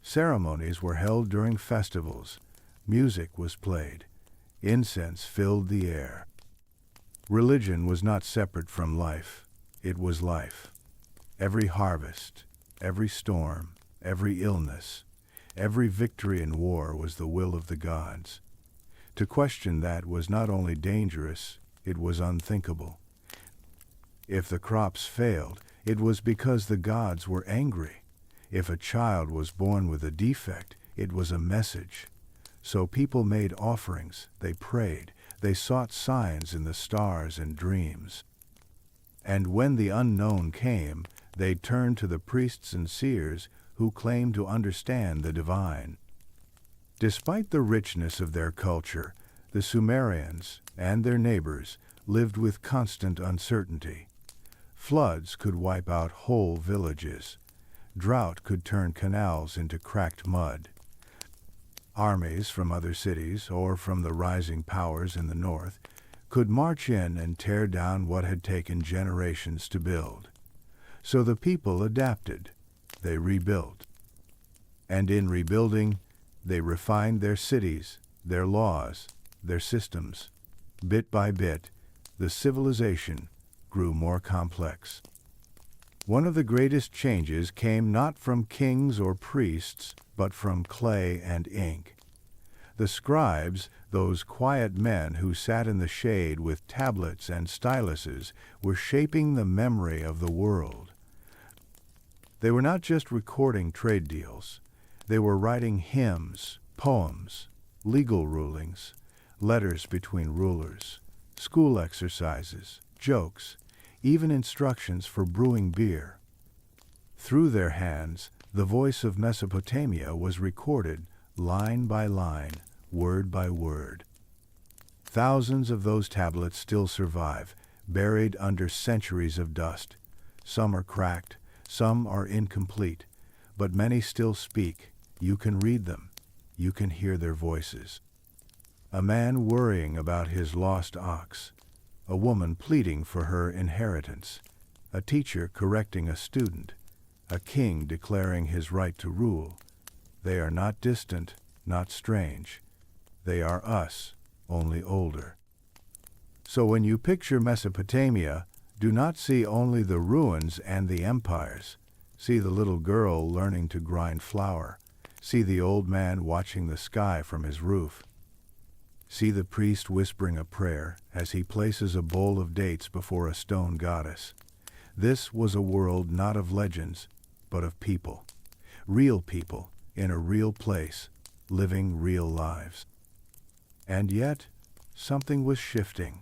Ceremonies were held during festivals. Music was played. Incense filled the air. Religion was not separate from life. It was life. Every harvest, every storm, every illness, every victory in war was the will of the gods. To question that was not only dangerous, it was unthinkable. If the crops failed, it was because the gods were angry. If a child was born with a defect, it was a message. So people made offerings, they prayed, they sought signs in the stars and dreams. And when the unknown came, they turned to the priests and seers who claimed to understand the divine. Despite the richness of their culture, the Sumerians and their neighbors lived with constant uncertainty. Floods could wipe out whole villages. Drought could turn canals into cracked mud. Armies from other cities or from the rising powers in the north could march in and tear down what had taken generations to build. So the people adapted. They rebuilt. And in rebuilding, they refined their cities, their laws, their systems. Bit by bit, the civilization grew more complex. One of the greatest changes came not from kings or priests, but from clay and ink. The scribes, those quiet men who sat in the shade with tablets and styluses, were shaping the memory of the world. They were not just recording trade deals. They were writing hymns, poems, legal rulings, letters between rulers, school exercises, jokes, even instructions for brewing beer. Through their hands, the voice of Mesopotamia was recorded line by line, word by word. Thousands of those tablets still survive, buried under centuries of dust. Some are cracked, some are incomplete, but many still speak. You can read them. You can hear their voices. A man worrying about his lost ox, a woman pleading for her inheritance, a teacher correcting a student, a king declaring his right to rule. They are not distant, not strange. They are us, only older. So when you picture Mesopotamia, do not see only the ruins and the empires. See the little girl learning to grind flour. See the old man watching the sky from his roof. See the priest whispering a prayer as he places a bowl of dates before a stone goddess. This was a world not of legends, but of people. Real people in a real place, living real lives. And yet, something was shifting.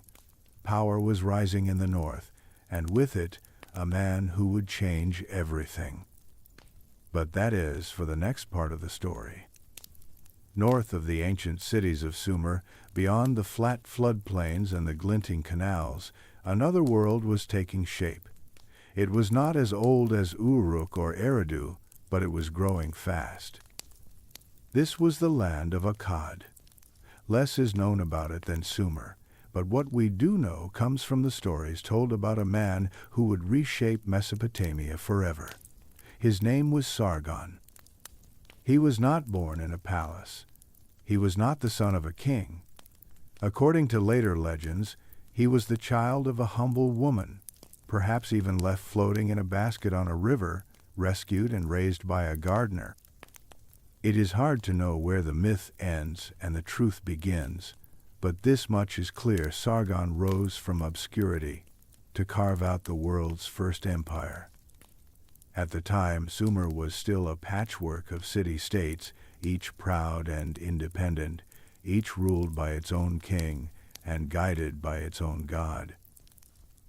Power was rising in the north, and with it, a man who would change everything. But that is for the next part of the story. North of the ancient cities of Sumer, beyond the flat floodplains and the glinting canals, another world was taking shape. It was not as old as Uruk or Eridu, but it was growing fast. This was the land of Akkad. Less is known about it than Sumer, but what we do know comes from the stories told about a man who would reshape Mesopotamia forever. His name was Sargon. He was not born in a palace. He was not the son of a king. According to later legends, he was the child of a humble woman, perhaps even left floating in a basket on a river, rescued and raised by a gardener. It is hard to know where the myth ends and the truth begins, but this much is clear: Sargon rose from obscurity to carve out the world's first empire. At the time, Sumer was still a patchwork of city-states, each proud and independent, each ruled by its own king and guided by its own god.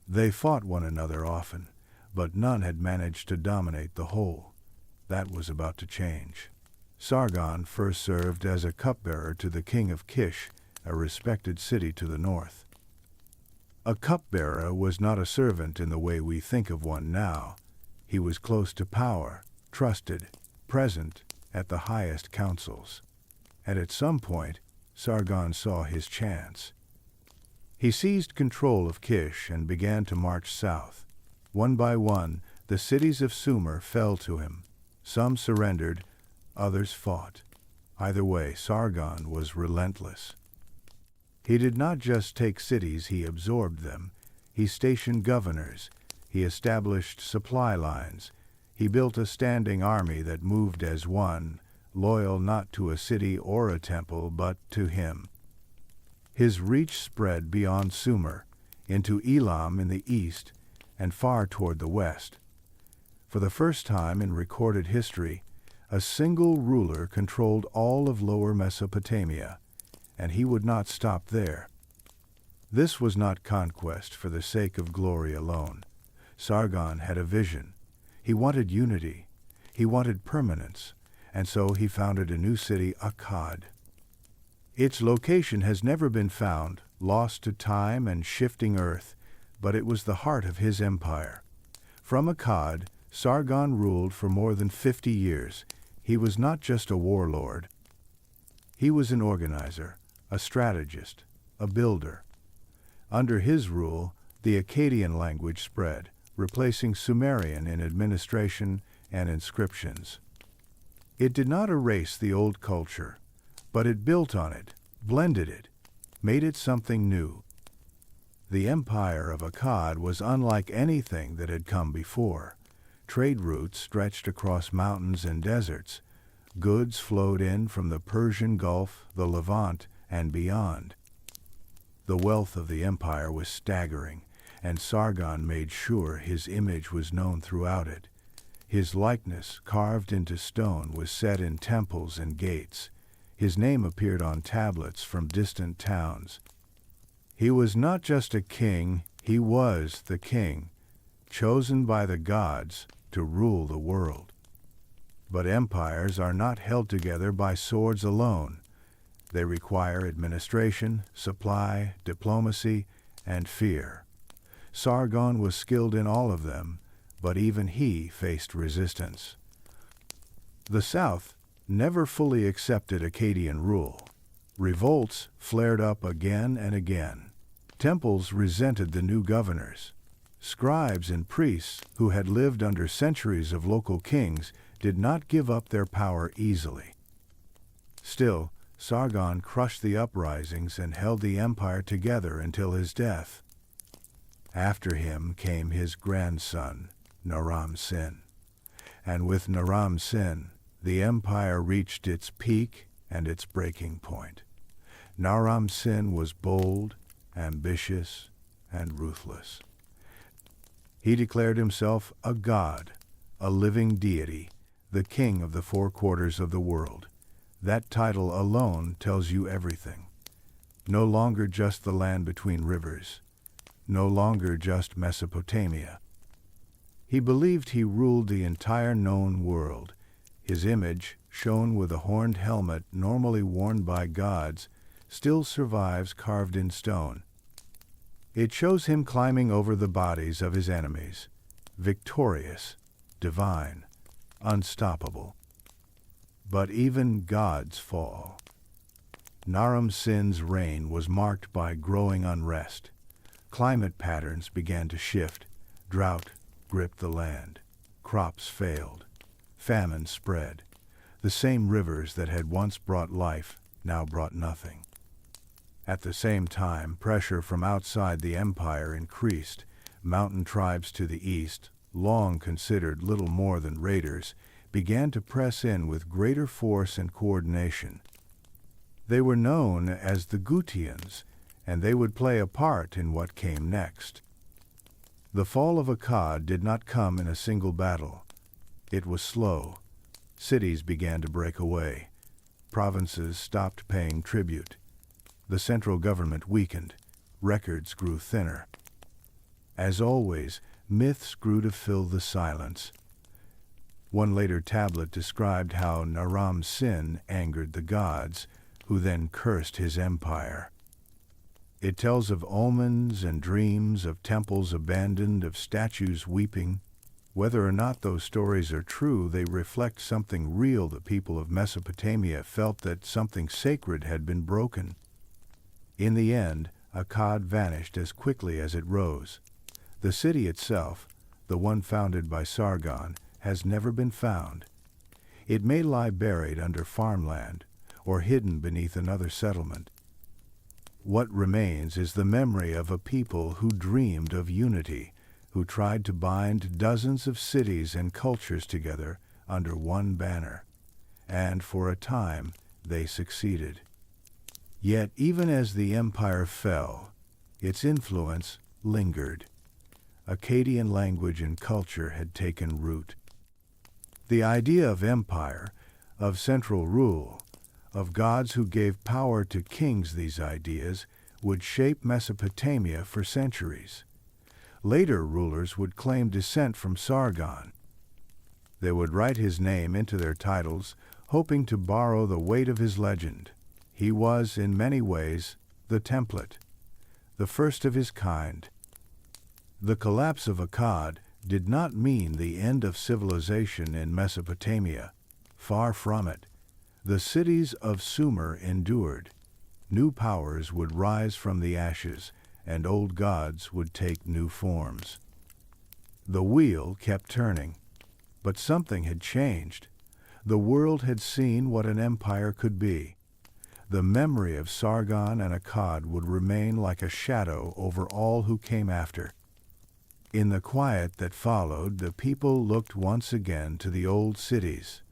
They fought one another often, but none had managed to dominate the whole. That was about to change. Sargon first served as a cupbearer to the king of Kish, a respected city to the north. A cupbearer was not a servant in the way we think of one now. He was close to power, trusted, present at the highest councils. And at some point, Sargon saw his chance. He seized control of Kish and began to march south. One by one, the cities of Sumer fell to him. Some surrendered, others fought. Either way, Sargon was relentless. He did not just take cities, he absorbed them. He stationed governors. He established supply lines. He built a standing army that moved as one, loyal not to a city or a temple, but to him. His reach spread beyond Sumer, into Elam in the east, and far toward the west. For the first time in recorded history, a single ruler controlled all of Lower Mesopotamia, and he would not stop there. This was not conquest for the sake of glory alone. Sargon had a vision. He wanted unity. He wanted permanence, and so he founded a new city, Akkad. Its location has never been found, lost to time and shifting earth, but it was the heart of his empire. From Akkad, Sargon ruled for more than 50 years. He was not just a warlord. He was an organizer, a strategist, a builder. Under his rule, the Akkadian language spread, replacing Sumerian in administration and inscriptions. It did not erase the old culture, but it built on it, blended it, made it something new. The empire of Akkad was unlike anything that had come before. Trade routes stretched across mountains and deserts. Goods flowed in from the Persian Gulf, the Levant, and beyond. The wealth of the empire was staggering, and Sargon made sure his image was known throughout it. His likeness, carved into stone, was set in temples and gates. His name appeared on tablets from distant towns. He was not just a king, he was the king, chosen by the gods to rule the world. But empires are not held together by swords alone. They require administration, supply, diplomacy, and fear. Sargon was skilled in all of them, but even he faced resistance. The South never fully accepted Akkadian rule. Revolts flared up again and again. Temples resented the new governors. Scribes and priests, who had lived under centuries of local kings, did not give up their power easily. Still, Sargon crushed the uprisings and held the empire together until his death. After him came his grandson, Naram-Sin. And with Naram-Sin, the empire reached its peak and its breaking point. Naram-Sin was bold, ambitious, and ruthless. He declared himself a god, a living deity, the king of the four quarters of the world. That title alone tells you everything. No longer just the land between rivers, no longer just Mesopotamia. He believed he ruled the entire known world. His image, shown with a horned helmet normally worn by gods, still survives carved in stone. It shows him climbing over the bodies of his enemies, victorious, divine, unstoppable. But even gods fall. Naram-Sin's reign was marked by growing unrest. Climate patterns began to shift. Drought gripped the land. Crops failed. Famine spread. The same rivers that had once brought life now brought nothing. At the same time, pressure from outside the empire increased. Mountain tribes to the east, long considered little more than raiders, began to press in with greater force and coordination. They were known as the Gutians, and they would play a part in what came next. The fall of Akkad did not come in a single battle. It was slow. Cities began to break away. Provinces stopped paying tribute. The central government weakened. Records grew thinner. As always, myths grew to fill the silence. One later tablet described how Naram-Sin angered the gods, who then cursed his empire. It tells of omens and dreams, of temples abandoned, of statues weeping. Whether or not those stories are true, they reflect something real. The people of Mesopotamia felt that something sacred had been broken. In the end, Akkad vanished as quickly as it rose. The city itself, the one founded by Sargon, has never been found. It may lie buried under farmland or hidden beneath another settlement. What remains is the memory of a people who dreamed of unity, who tried to bind dozens of cities and cultures together under one banner. And for a time, they succeeded. Yet even as the empire fell, its influence lingered. Akkadian language and culture had taken root. The idea of empire, of central rule, of gods who gave power to kings, these ideas would shape Mesopotamia for centuries. Later rulers would claim descent from Sargon. They would write his name into their titles, hoping to borrow the weight of his legend. He was, in many ways, the template, the first of his kind. The collapse of Akkad did not mean the end of civilization in Mesopotamia. Far from it. The cities of Sumer endured. New powers would rise from the ashes, and old gods would take new forms. The wheel kept turning, but something had changed. The world had seen what an empire could be. The memory of Sargon and Akkad would remain like a shadow over all who came after. In the quiet that followed, the people looked once again to the old cities,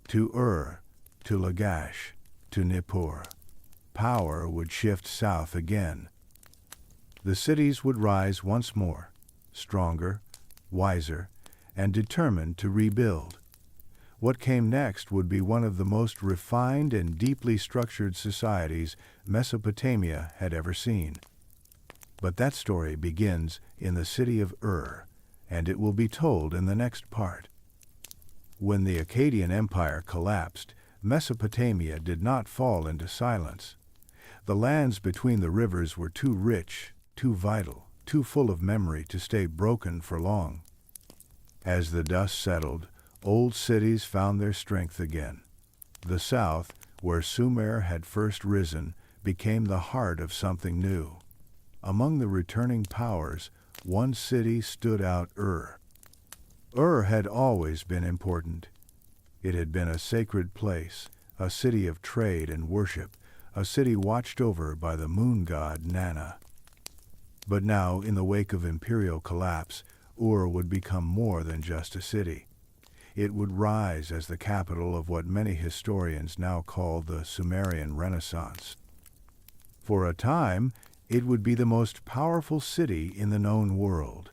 to Ur, to Lagash, to Nippur. Power would shift south again. The cities would rise once more, stronger, wiser, and determined to rebuild. What came next would be one of the most refined and deeply structured societies Mesopotamia had ever seen. But that story begins in the city of Ur, and it will be told in the next part. When the Akkadian Empire collapsed, Mesopotamia did not fall into silence. The lands between the rivers were too rich, too vital, too full of memory to stay broken for long. As the dust settled, old cities found their strength again. The south, where Sumer had first risen, became the heart of something new. Among the returning powers, one city stood out: Ur. Ur had always been important. It had been a sacred place, a city of trade and worship, a city watched over by the moon god Nana. But now, in the wake of imperial collapse, Ur would become more than just a city. It would rise as the capital of what many historians now call the Sumerian Renaissance. For a time, it would be the most powerful city in the known world.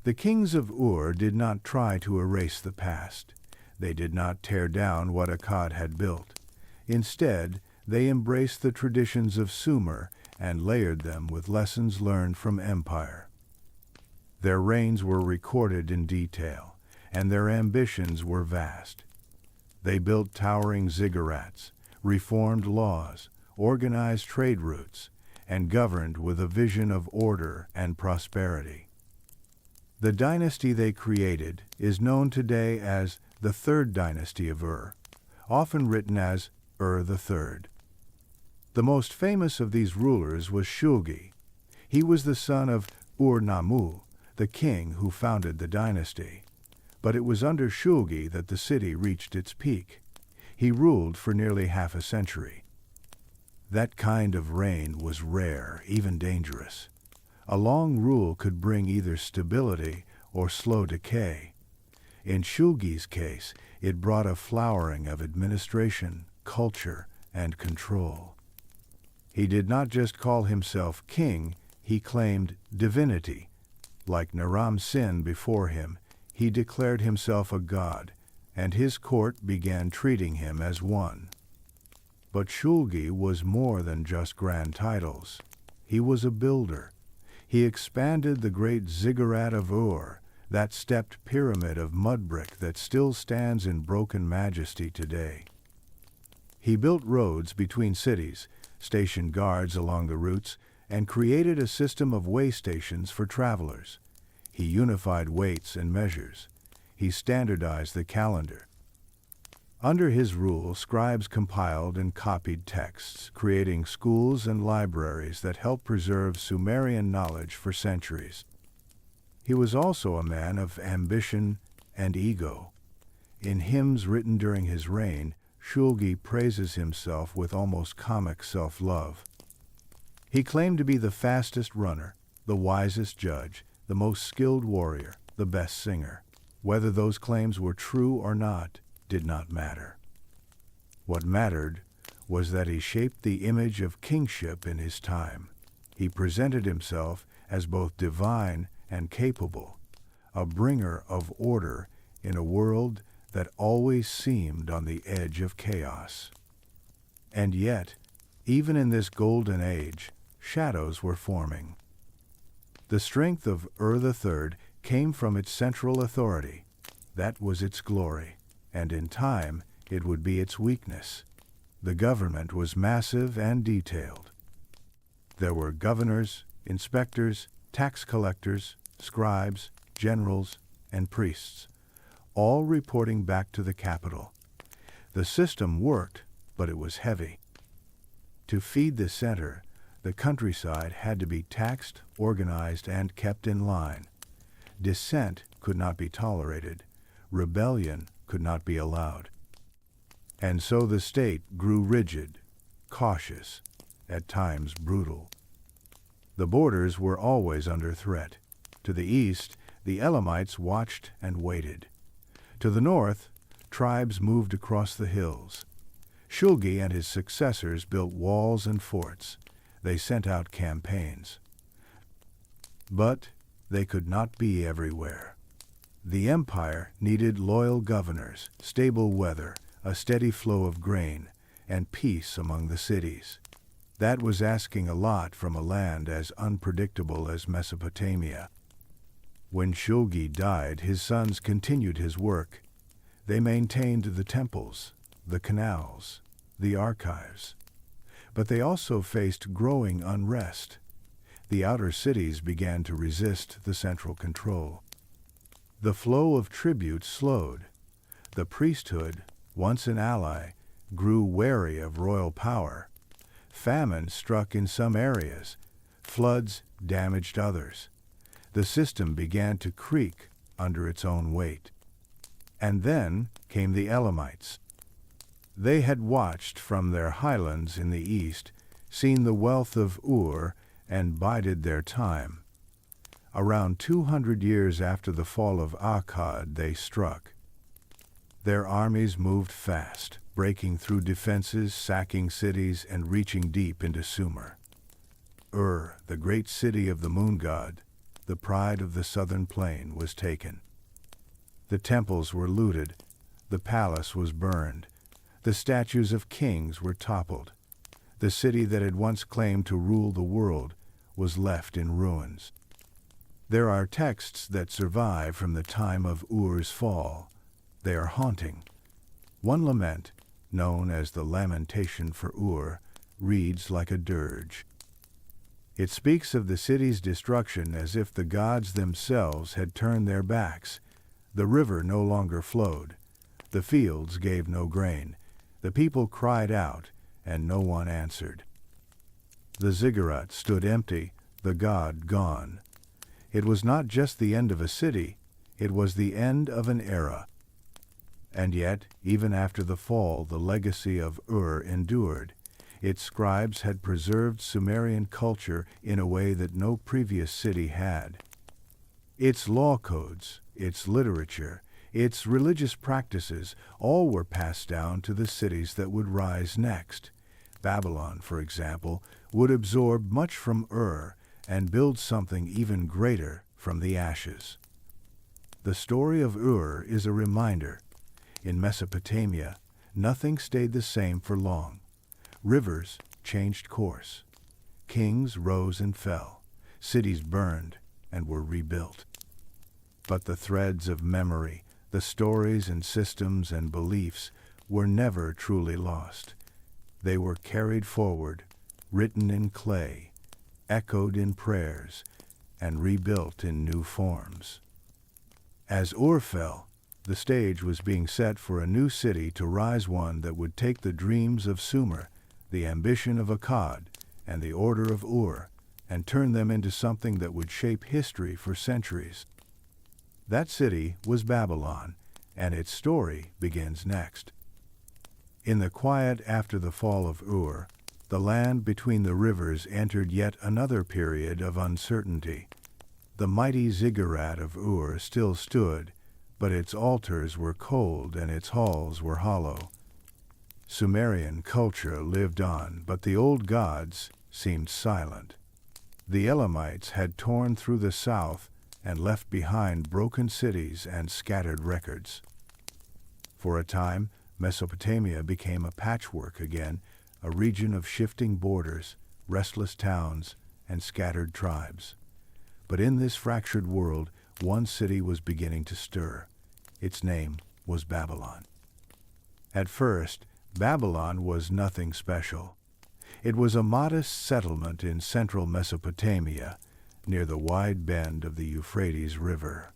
The kings of Ur did not try to erase the past. They did not tear down what Akkad had built. Instead, they embraced the traditions of Sumer and layered them with lessons learned from empire. Their reigns were recorded in detail, and their ambitions were vast. They built towering ziggurats, reformed laws, organized trade routes, and governed with a vision of order and prosperity. The dynasty they created is known today as the Third Dynasty of Ur, often written as Ur III. The most famous of these rulers was Shulgi. He was the son of Ur-Nammu, the king who founded the dynasty. But it was under Shulgi that the city reached its peak. He ruled for nearly half a century. That kind of reign was rare, even dangerous. A long rule could bring either stability or slow decay. In Shulgi's case, it brought a flowering of administration, culture, and control. He did not just call himself king, he claimed divinity. Like Naram-Sin before him, he declared himself a god, and his court began treating him as one. But Shulgi was more than just grand titles. He was a builder. He expanded the great ziggurat of Ur, that stepped pyramid of mud brick that still stands in broken majesty today. He built roads between cities, stationed guards along the routes, and created a system of way stations for travelers. He unified weights and measures. He standardized the calendar. Under his rule, scribes compiled and copied texts, creating schools and libraries that helped preserve Sumerian knowledge for centuries. He was also a man of ambition and ego. In hymns written during his reign, Shulgi praises himself with almost comic self-love. He claimed to be the fastest runner, the wisest judge, the most skilled warrior, the best singer. Whether those claims were true or not did not matter. What mattered was that he shaped the image of kingship in his time. He presented himself as both divine and capable, a bringer of order in a world that always seemed on the edge of chaos. And yet, even in this golden age, shadows were forming. The strength of Ur III came from its central authority. That was its glory, and in time it would be its weakness. The government was massive and detailed. There were governors, inspectors, tax collectors, scribes, generals, and priests, all reporting back to the capital. The system worked, but it was heavy. To feed the center, the countryside had to be taxed, organized, and kept in line. Dissent could not be tolerated. Rebellion could not be allowed. And so the state grew rigid, cautious, at times brutal. The borders were always under threat. To the east, the Elamites watched and waited. To the north, tribes moved across the hills. Shulgi and his successors built walls and forts. They sent out campaigns. But they could not be everywhere. The empire needed loyal governors, stable weather, a steady flow of grain, and peace among the cities. That was asking a lot from a land as unpredictable as Mesopotamia. When Shulgi died, his sons continued his work. They maintained the temples, the canals, the archives. But they also faced growing unrest. The outer cities began to resist the central control. The flow of tribute slowed. The priesthood, once an ally, grew wary of royal power. Famine struck in some areas. Floods damaged others. The system began to creak under its own weight. And then came the Elamites. They had watched from their highlands in the east, seen the wealth of Ur, and bided their time. Around 200 years after the fall of Akkad, they struck. Their armies moved fast, breaking through defenses, sacking cities, and reaching deep into Sumer. Ur, the great city of the moon god, the pride of the southern plain, was taken. The temples were looted, the palace was burned, the statues of kings were toppled. The city that had once claimed to rule the world was left in ruins. There are texts that survive from the time of Ur's fall. They are haunting. One lament, known as the Lamentation for Ur, reads like a dirge. It speaks of the city's destruction as if the gods themselves had turned their backs. The river no longer flowed. The fields gave no grain. The people cried out, and no one answered. The ziggurat stood empty, the god gone. It was not just the end of a city, it was the end of an era. And yet, even after the fall, the legacy of Ur endured. Its scribes had preserved Sumerian culture in a way that no previous city had. Its law codes, its literature, its religious practices, all were passed down to the cities that would rise next. Babylon, for example, would absorb much from Ur and build something even greater from the ashes. The story of Ur is a reminder. In Mesopotamia, nothing stayed the same for long. Rivers changed course. Kings rose and fell. Cities burned and were rebuilt. But the threads of memory, the stories and systems and beliefs, were never truly lost. They were carried forward, written in clay, echoed in prayers, and rebuilt in new forms. As Ur fell, the stage was being set for a new city to rise, one that would take the dreams of Sumer, the ambition of Akkad, and the order of Ur, and turn them into something that would shape history for centuries. That city was Babylon, and its story begins next. In the quiet after the fall of Ur, the land between the rivers entered yet another period of uncertainty. The mighty ziggurat of Ur still stood, but its altars were cold and its halls were hollow. Sumerian culture lived on, but the old gods seemed silent. The Elamites had torn through the south and left behind broken cities and scattered records. For a time, Mesopotamia became a patchwork again, a region of shifting borders, restless towns, and scattered tribes. But in this fractured world, one city was beginning to stir. Its name was Babylon. At first, Babylon was nothing special. It was a modest settlement in central Mesopotamia, near the wide bend of the Euphrates River.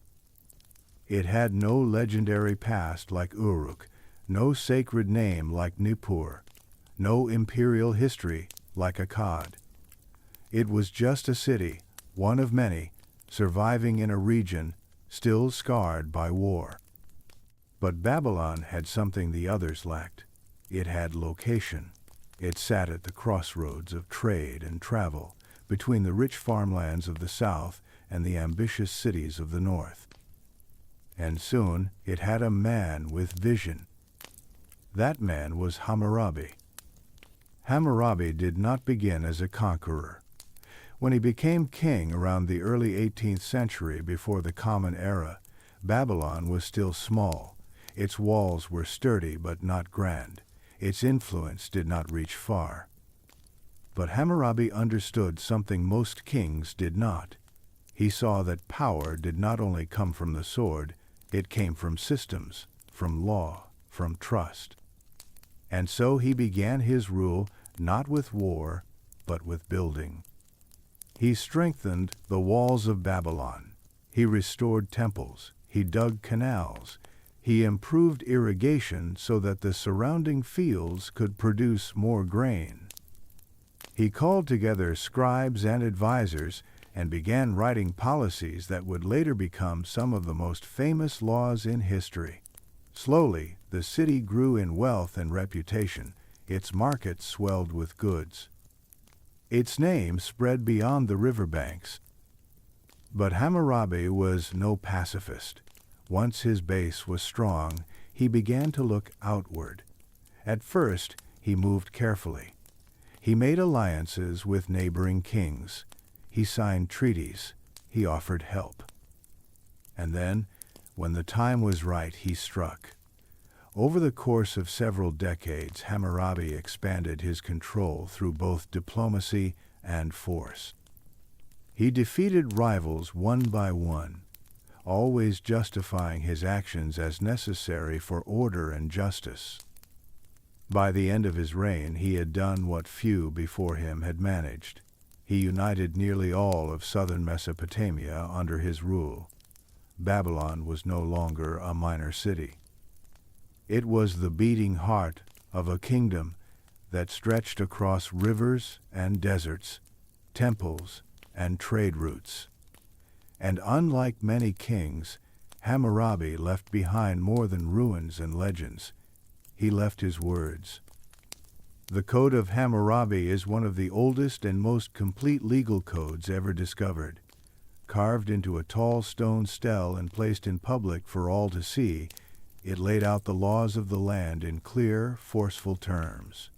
It had no legendary past like Uruk, no sacred name like Nippur, no imperial history like Akkad. It was just a city, one of many, surviving in a region still scarred by war. But Babylon had something the others lacked: It had location. It sat at the crossroads of trade and travel, between the rich farmlands of the south and the ambitious cities of the north. And soon it had a man with vision. That man was Hammurabi. Hammurabi did not begin as a conqueror. When he became king around the early 18th century before the Common Era, Babylon was still small. Its walls were sturdy but not grand. Its influence did not reach far. But Hammurabi understood something most kings did not. He saw that power did not only come from the sword, it came from systems, from law, from trust. And so he began his rule not with war, but with building. He strengthened the walls of Babylon. He restored temples. He dug canals. He improved irrigation so that the surrounding fields could produce more grain. He called together scribes and advisors and began writing policies that would later become some of the most famous laws in history. Slowly, the city grew in wealth and reputation. Its markets swelled with goods. Its name spread beyond the riverbanks. But Hammurabi was no pacifist. Once his base was strong, he began to look outward. At first, he moved carefully. He made alliances with neighboring kings. He signed treaties. He offered help. And then, when the time was right, he struck. Over the course of several decades, Hammurabi expanded his control through both diplomacy and force. He defeated rivals one by one, always justifying his actions as necessary for order and justice. By the end of his reign, he had done what few before him had managed. He united nearly all of southern Mesopotamia under his rule. Babylon was no longer a minor city. It was the beating heart of a kingdom that stretched across rivers and deserts, temples and trade routes. And unlike many kings, Hammurabi left behind more than ruins and legends. He left his words. The Code of Hammurabi is one of the oldest and most complete legal codes ever discovered. Carved into a tall stone stele and placed in public for all to see, it laid out the laws of the land in clear, forceful terms.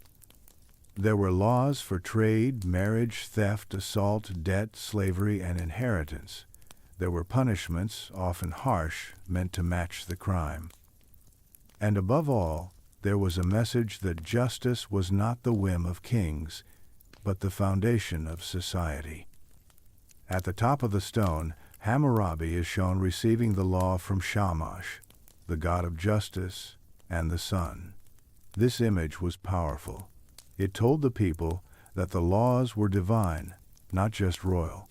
There were laws for trade, marriage, theft, assault, debt, slavery, and inheritance. There were punishments, often harsh, meant to match the crime. And above all, there was a message that justice was not the whim of kings, but the foundation of society. At the top of the stone, Hammurabi is shown receiving the law from Shamash, the god of justice and the sun. This image was powerful. It told the people that the laws were divine, not just royal.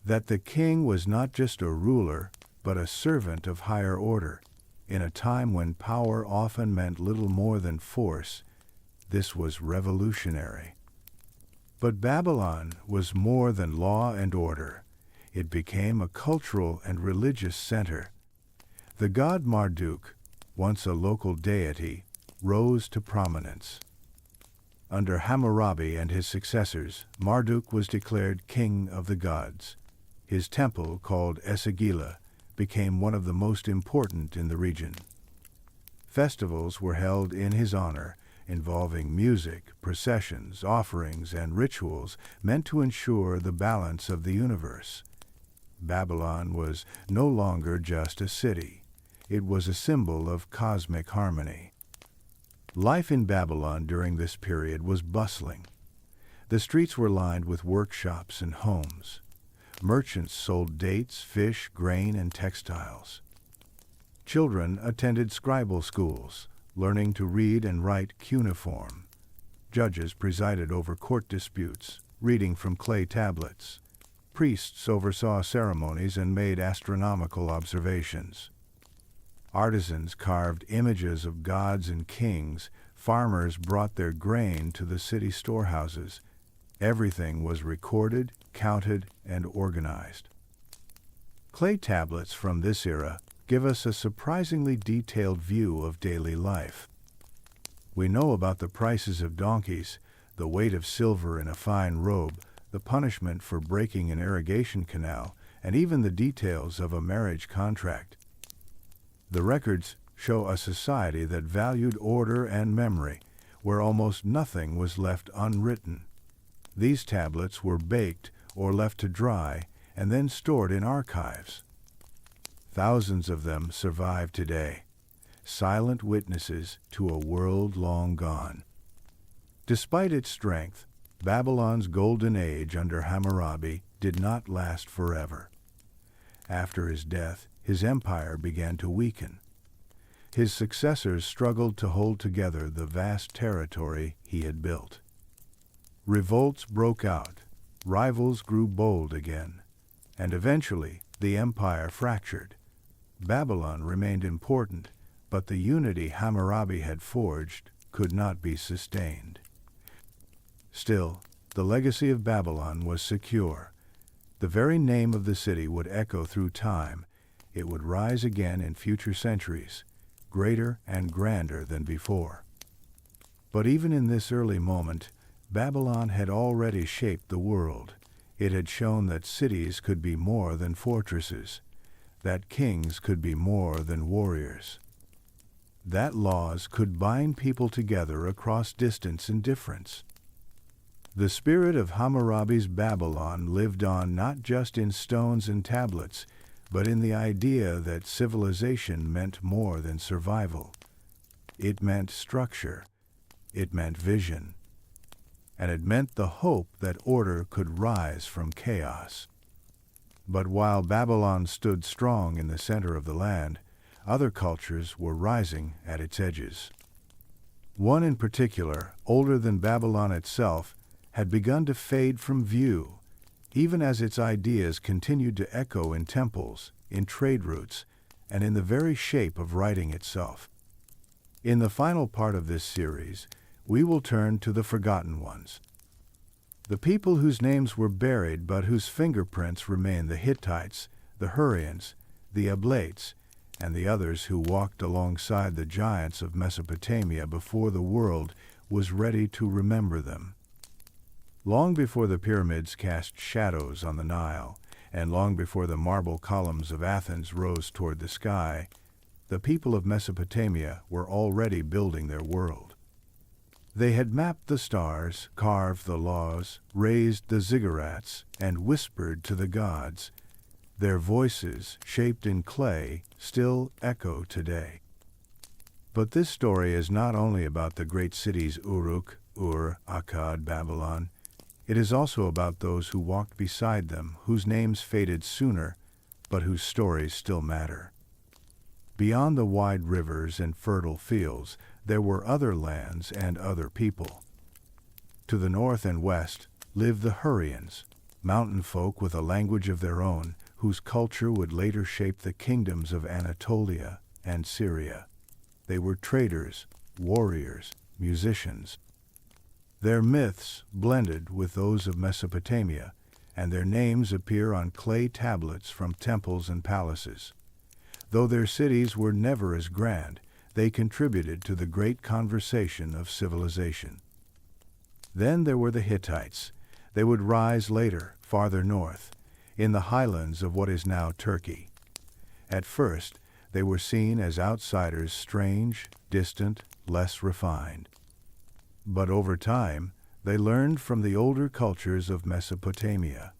That the king was not just a ruler, but a servant of higher order. In a time when power often meant little more than force, this was revolutionary. But Babylon was more than law and order. It became a cultural and religious center. The god Marduk, once a local deity, rose to prominence. Under Hammurabi and his successors, Marduk was declared king of the gods. His temple, called Esagila, became one of the most important in the region. Festivals were held in his honor, involving music, processions, offerings, and rituals meant to ensure the balance of the universe. Babylon was no longer just a city. It was a symbol of cosmic harmony. Life in Babylon during this period was bustling. The streets were lined with workshops and homes. Merchants sold dates, fish, grain, and textiles. Children attended scribal schools, learning to read and write cuneiform. Judges presided over court disputes, reading from clay tablets. Priests oversaw ceremonies and made astronomical observations. Artisans carved images of gods and kings. Farmers brought their grain to the city storehouses. Everything was recorded, counted, and organized. Clay tablets from this era give us a surprisingly detailed view of daily life. We know about the prices of donkeys, the weight of silver in a fine robe, the punishment for breaking an irrigation canal, and even the details of a marriage contract. The records show a society that valued order and memory, where almost nothing was left unwritten. These tablets were baked or left to dry and then stored in archives. Thousands of them survive today, silent witnesses to a world long gone. Despite its strength, Babylon's golden age under Hammurabi did not last forever. After his death, his empire began to weaken. His successors struggled to hold together the vast territory he had built. Revolts broke out, rivals grew bold again, and eventually the empire fractured. Babylon remained important, but the unity Hammurabi had forged could not be sustained. Still, the legacy of Babylon was secure. The very name of the city would echo through time. It would rise again in future centuries, greater and grander than before. But even in this early moment, Babylon had already shaped the world. It had shown that cities could be more than fortresses, that kings could be more than warriors, that laws could bind people together across distance and difference. The spirit of Hammurabi's Babylon lived on not just in stones and tablets, but in the idea that civilization meant more than survival. It meant structure, it meant vision, and it meant the hope that order could rise from chaos. But while Babylon stood strong in the center of the land, other cultures were rising at its edges. One in particular, older than Babylon itself, had begun to fade from view, even as its ideas continued to echo in temples, in trade routes, and in the very shape of writing itself. In the final part of this series, we will turn to the forgotten ones. The people whose names were buried but whose fingerprints remain: the Hittites, the Hurrians, the Ablates, and the others who walked alongside the giants of Mesopotamia before the world was ready to remember them. Long before the pyramids cast shadows on the Nile, and long before the marble columns of Athens rose toward the sky, the people of Mesopotamia were already building their world. They had mapped the stars, carved the laws, raised the ziggurats, and whispered to the gods. Their voices, shaped in clay, still echo today. But this story is not only about the great cities Uruk, Ur, Akkad, Babylon. It is also about those who walked beside them, whose names faded sooner, but whose stories still matter. Beyond the wide rivers and fertile fields, there were other lands and other people. To the north and west lived the Hurrians, mountain folk with a language of their own, whose culture would later shape the kingdoms of Anatolia and Syria. They were traders, warriors, musicians. Their myths blended with those of Mesopotamia, and their names appear on clay tablets from temples and palaces. Though their cities were never as grand, they contributed to the great conversation of civilization. Then there were the Hittites. They would rise later, farther north, in the highlands of what is now Turkey. At first, they were seen as outsiders, strange, distant, less refined. But over time, they learned from the older cultures of Mesopotamia.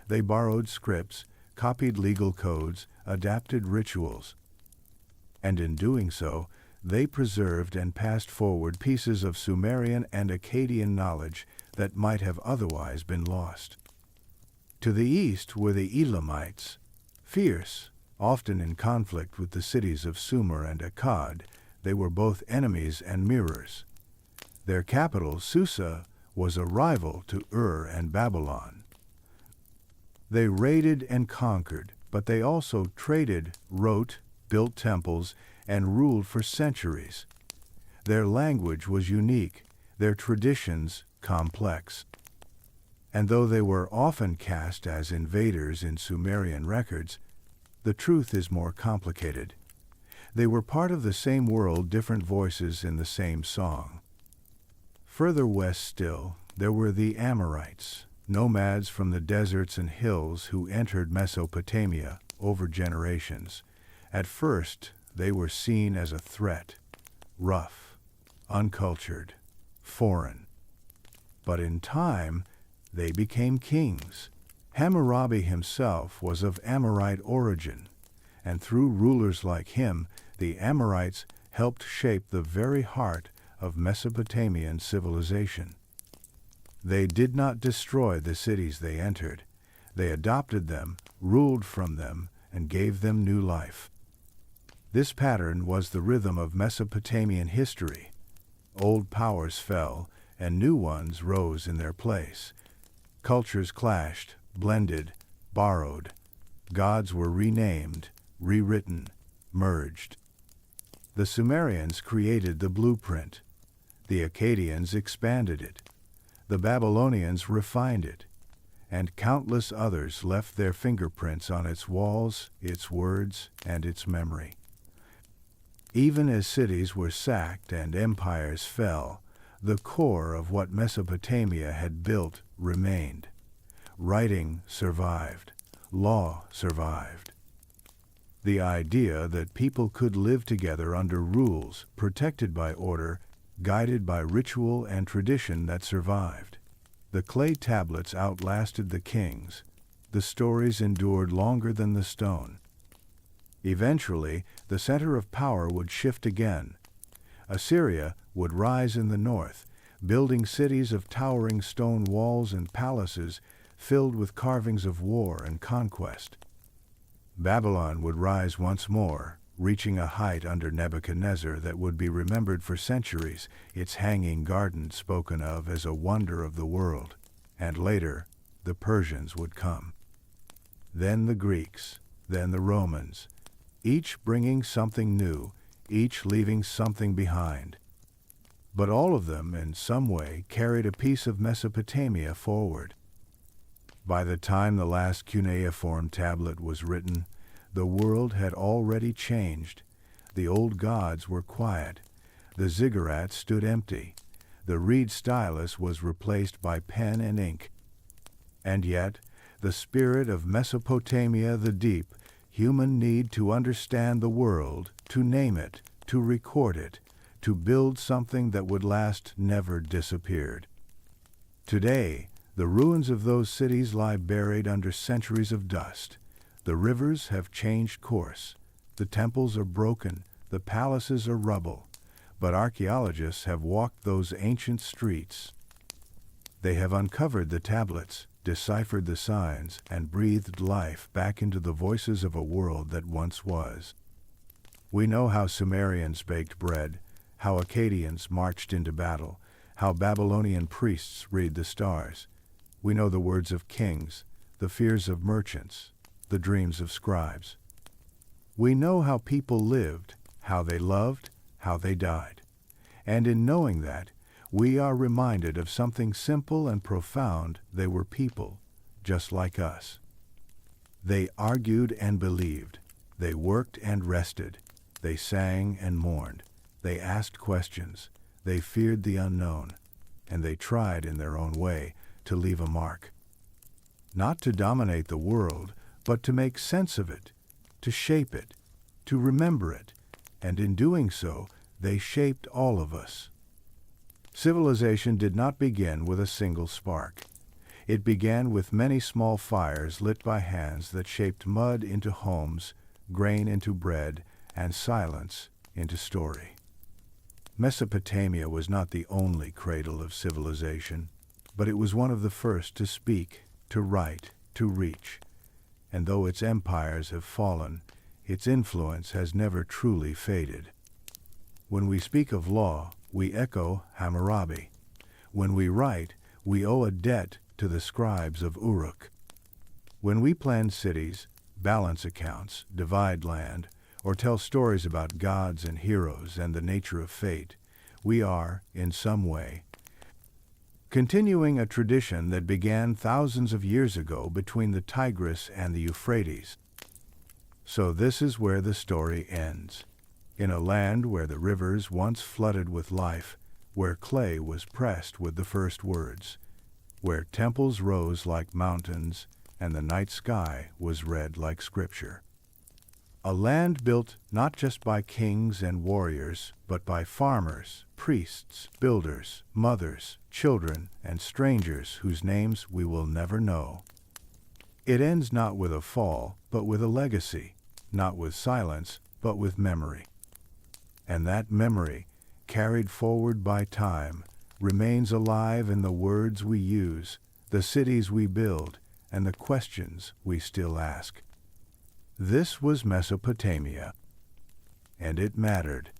They borrowed scripts, copied legal codes, adapted rituals. And in doing so, they preserved and passed forward pieces of Sumerian and Akkadian knowledge that might have otherwise been lost. To the east were the Elamites, fierce, often in conflict with the cities of Sumer and Akkad. They were both enemies and mirrors. Their capital, Susa, was a rival to Ur and Babylon. They raided and conquered, but they also traded, wrote, built temples, and ruled for centuries. Their language was unique, their traditions complex. And though they were often cast as invaders in Sumerian records, the truth is more complicated. They were part of the same world, different voices in the same song. Further west still, there were the Amorites, nomads from the deserts and hills who entered Mesopotamia over generations. At first, they were seen as a threat, rough, uncultured, foreign. But in time, they became kings. Hammurabi himself was of Amorite origin, and through rulers like him, the Amorites helped shape the very heart of Mesopotamian civilization. They did not destroy the cities they entered. They adopted them, ruled from them, and gave them new life. This pattern was the rhythm of Mesopotamian history. Old powers fell, and new ones rose in their place. Cultures clashed, blended, borrowed. Gods were renamed, rewritten, merged. The Sumerians created the blueprint. The Akkadians expanded it. The Babylonians refined it. And countless others left their fingerprints on its walls, its words, and its memory. Even as cities were sacked and empires fell, the core of what Mesopotamia had built remained. Writing survived. Law survived. The idea that people could live together under rules, protected by order, guided by ritual and tradition that survived. The clay tablets outlasted the kings. The stories endured longer than the stone. Eventually, the center of power would shift again. Assyria would rise in the north, building cities of towering stone walls and palaces filled with carvings of war and conquest. Babylon would rise once more, reaching a height under Nebuchadnezzar that would be remembered for centuries, its hanging gardens spoken of as a wonder of the world. And later, the Persians would come. Then the Greeks, then the Romans, each bringing something new, each leaving something behind. But all of them, in some way, carried a piece of Mesopotamia forward. By the time the last cuneiform tablet was written, the world had already changed. The old gods were quiet. The ziggurat stood empty. The reed stylus was replaced by pen and ink. And yet, the spirit of Mesopotamia the deep, human need to understand the world, to name it, to record it, to build something that would last, never disappeared. Today, the ruins of those cities lie buried under centuries of dust. The rivers have changed course. The temples are broken. The palaces are rubble. But archaeologists have walked those ancient streets. They have uncovered the tablets, deciphered the signs, and breathed life back into the voices of a world that once was. We know how Sumerians baked bread, how Akkadians marched into battle, how Babylonian priests read the stars. We know the words of kings, the fears of merchants, the dreams of scribes. We know how people lived, how they loved, how they died. And in knowing that, we are reminded of something simple and profound. They were people, just like us. They argued and believed. They worked and rested. They sang and mourned. They asked questions. They feared the unknown. And they tried in their own way to leave a mark. Not to dominate the world, but to make sense of it, to shape it, to remember it, and in doing so, they shaped all of us. Civilization did not begin with a single spark. It began with many small fires lit by hands that shaped mud into homes, grain into bread, and silence into story. Mesopotamia was not the only cradle of civilization, but it was one of the first to speak, to write, to reach. And though its empires have fallen, its influence has never truly faded. When we speak of law, we echo Hammurabi. When we write, we owe a debt to the scribes of Uruk. When we plan cities, balance accounts, divide land, or tell stories about gods and heroes and the nature of fate, we are, in some way, continuing a tradition that began thousands of years ago between the Tigris and the Euphrates. So this is where the story ends. in a land where the rivers once flooded with life, where clay was pressed with the first words, where temples rose like mountains and the night sky was red like scripture. A land built not just by kings and warriors, but by farmers, priests, builders, mothers, children, and strangers whose names we will never know. It ends not with a fall, but with a legacy, not with silence, but with memory. And that memory, carried forward by time, remains alive in the words we use, the cities we build, and the questions we still ask. This was Mesopotamia, and it mattered.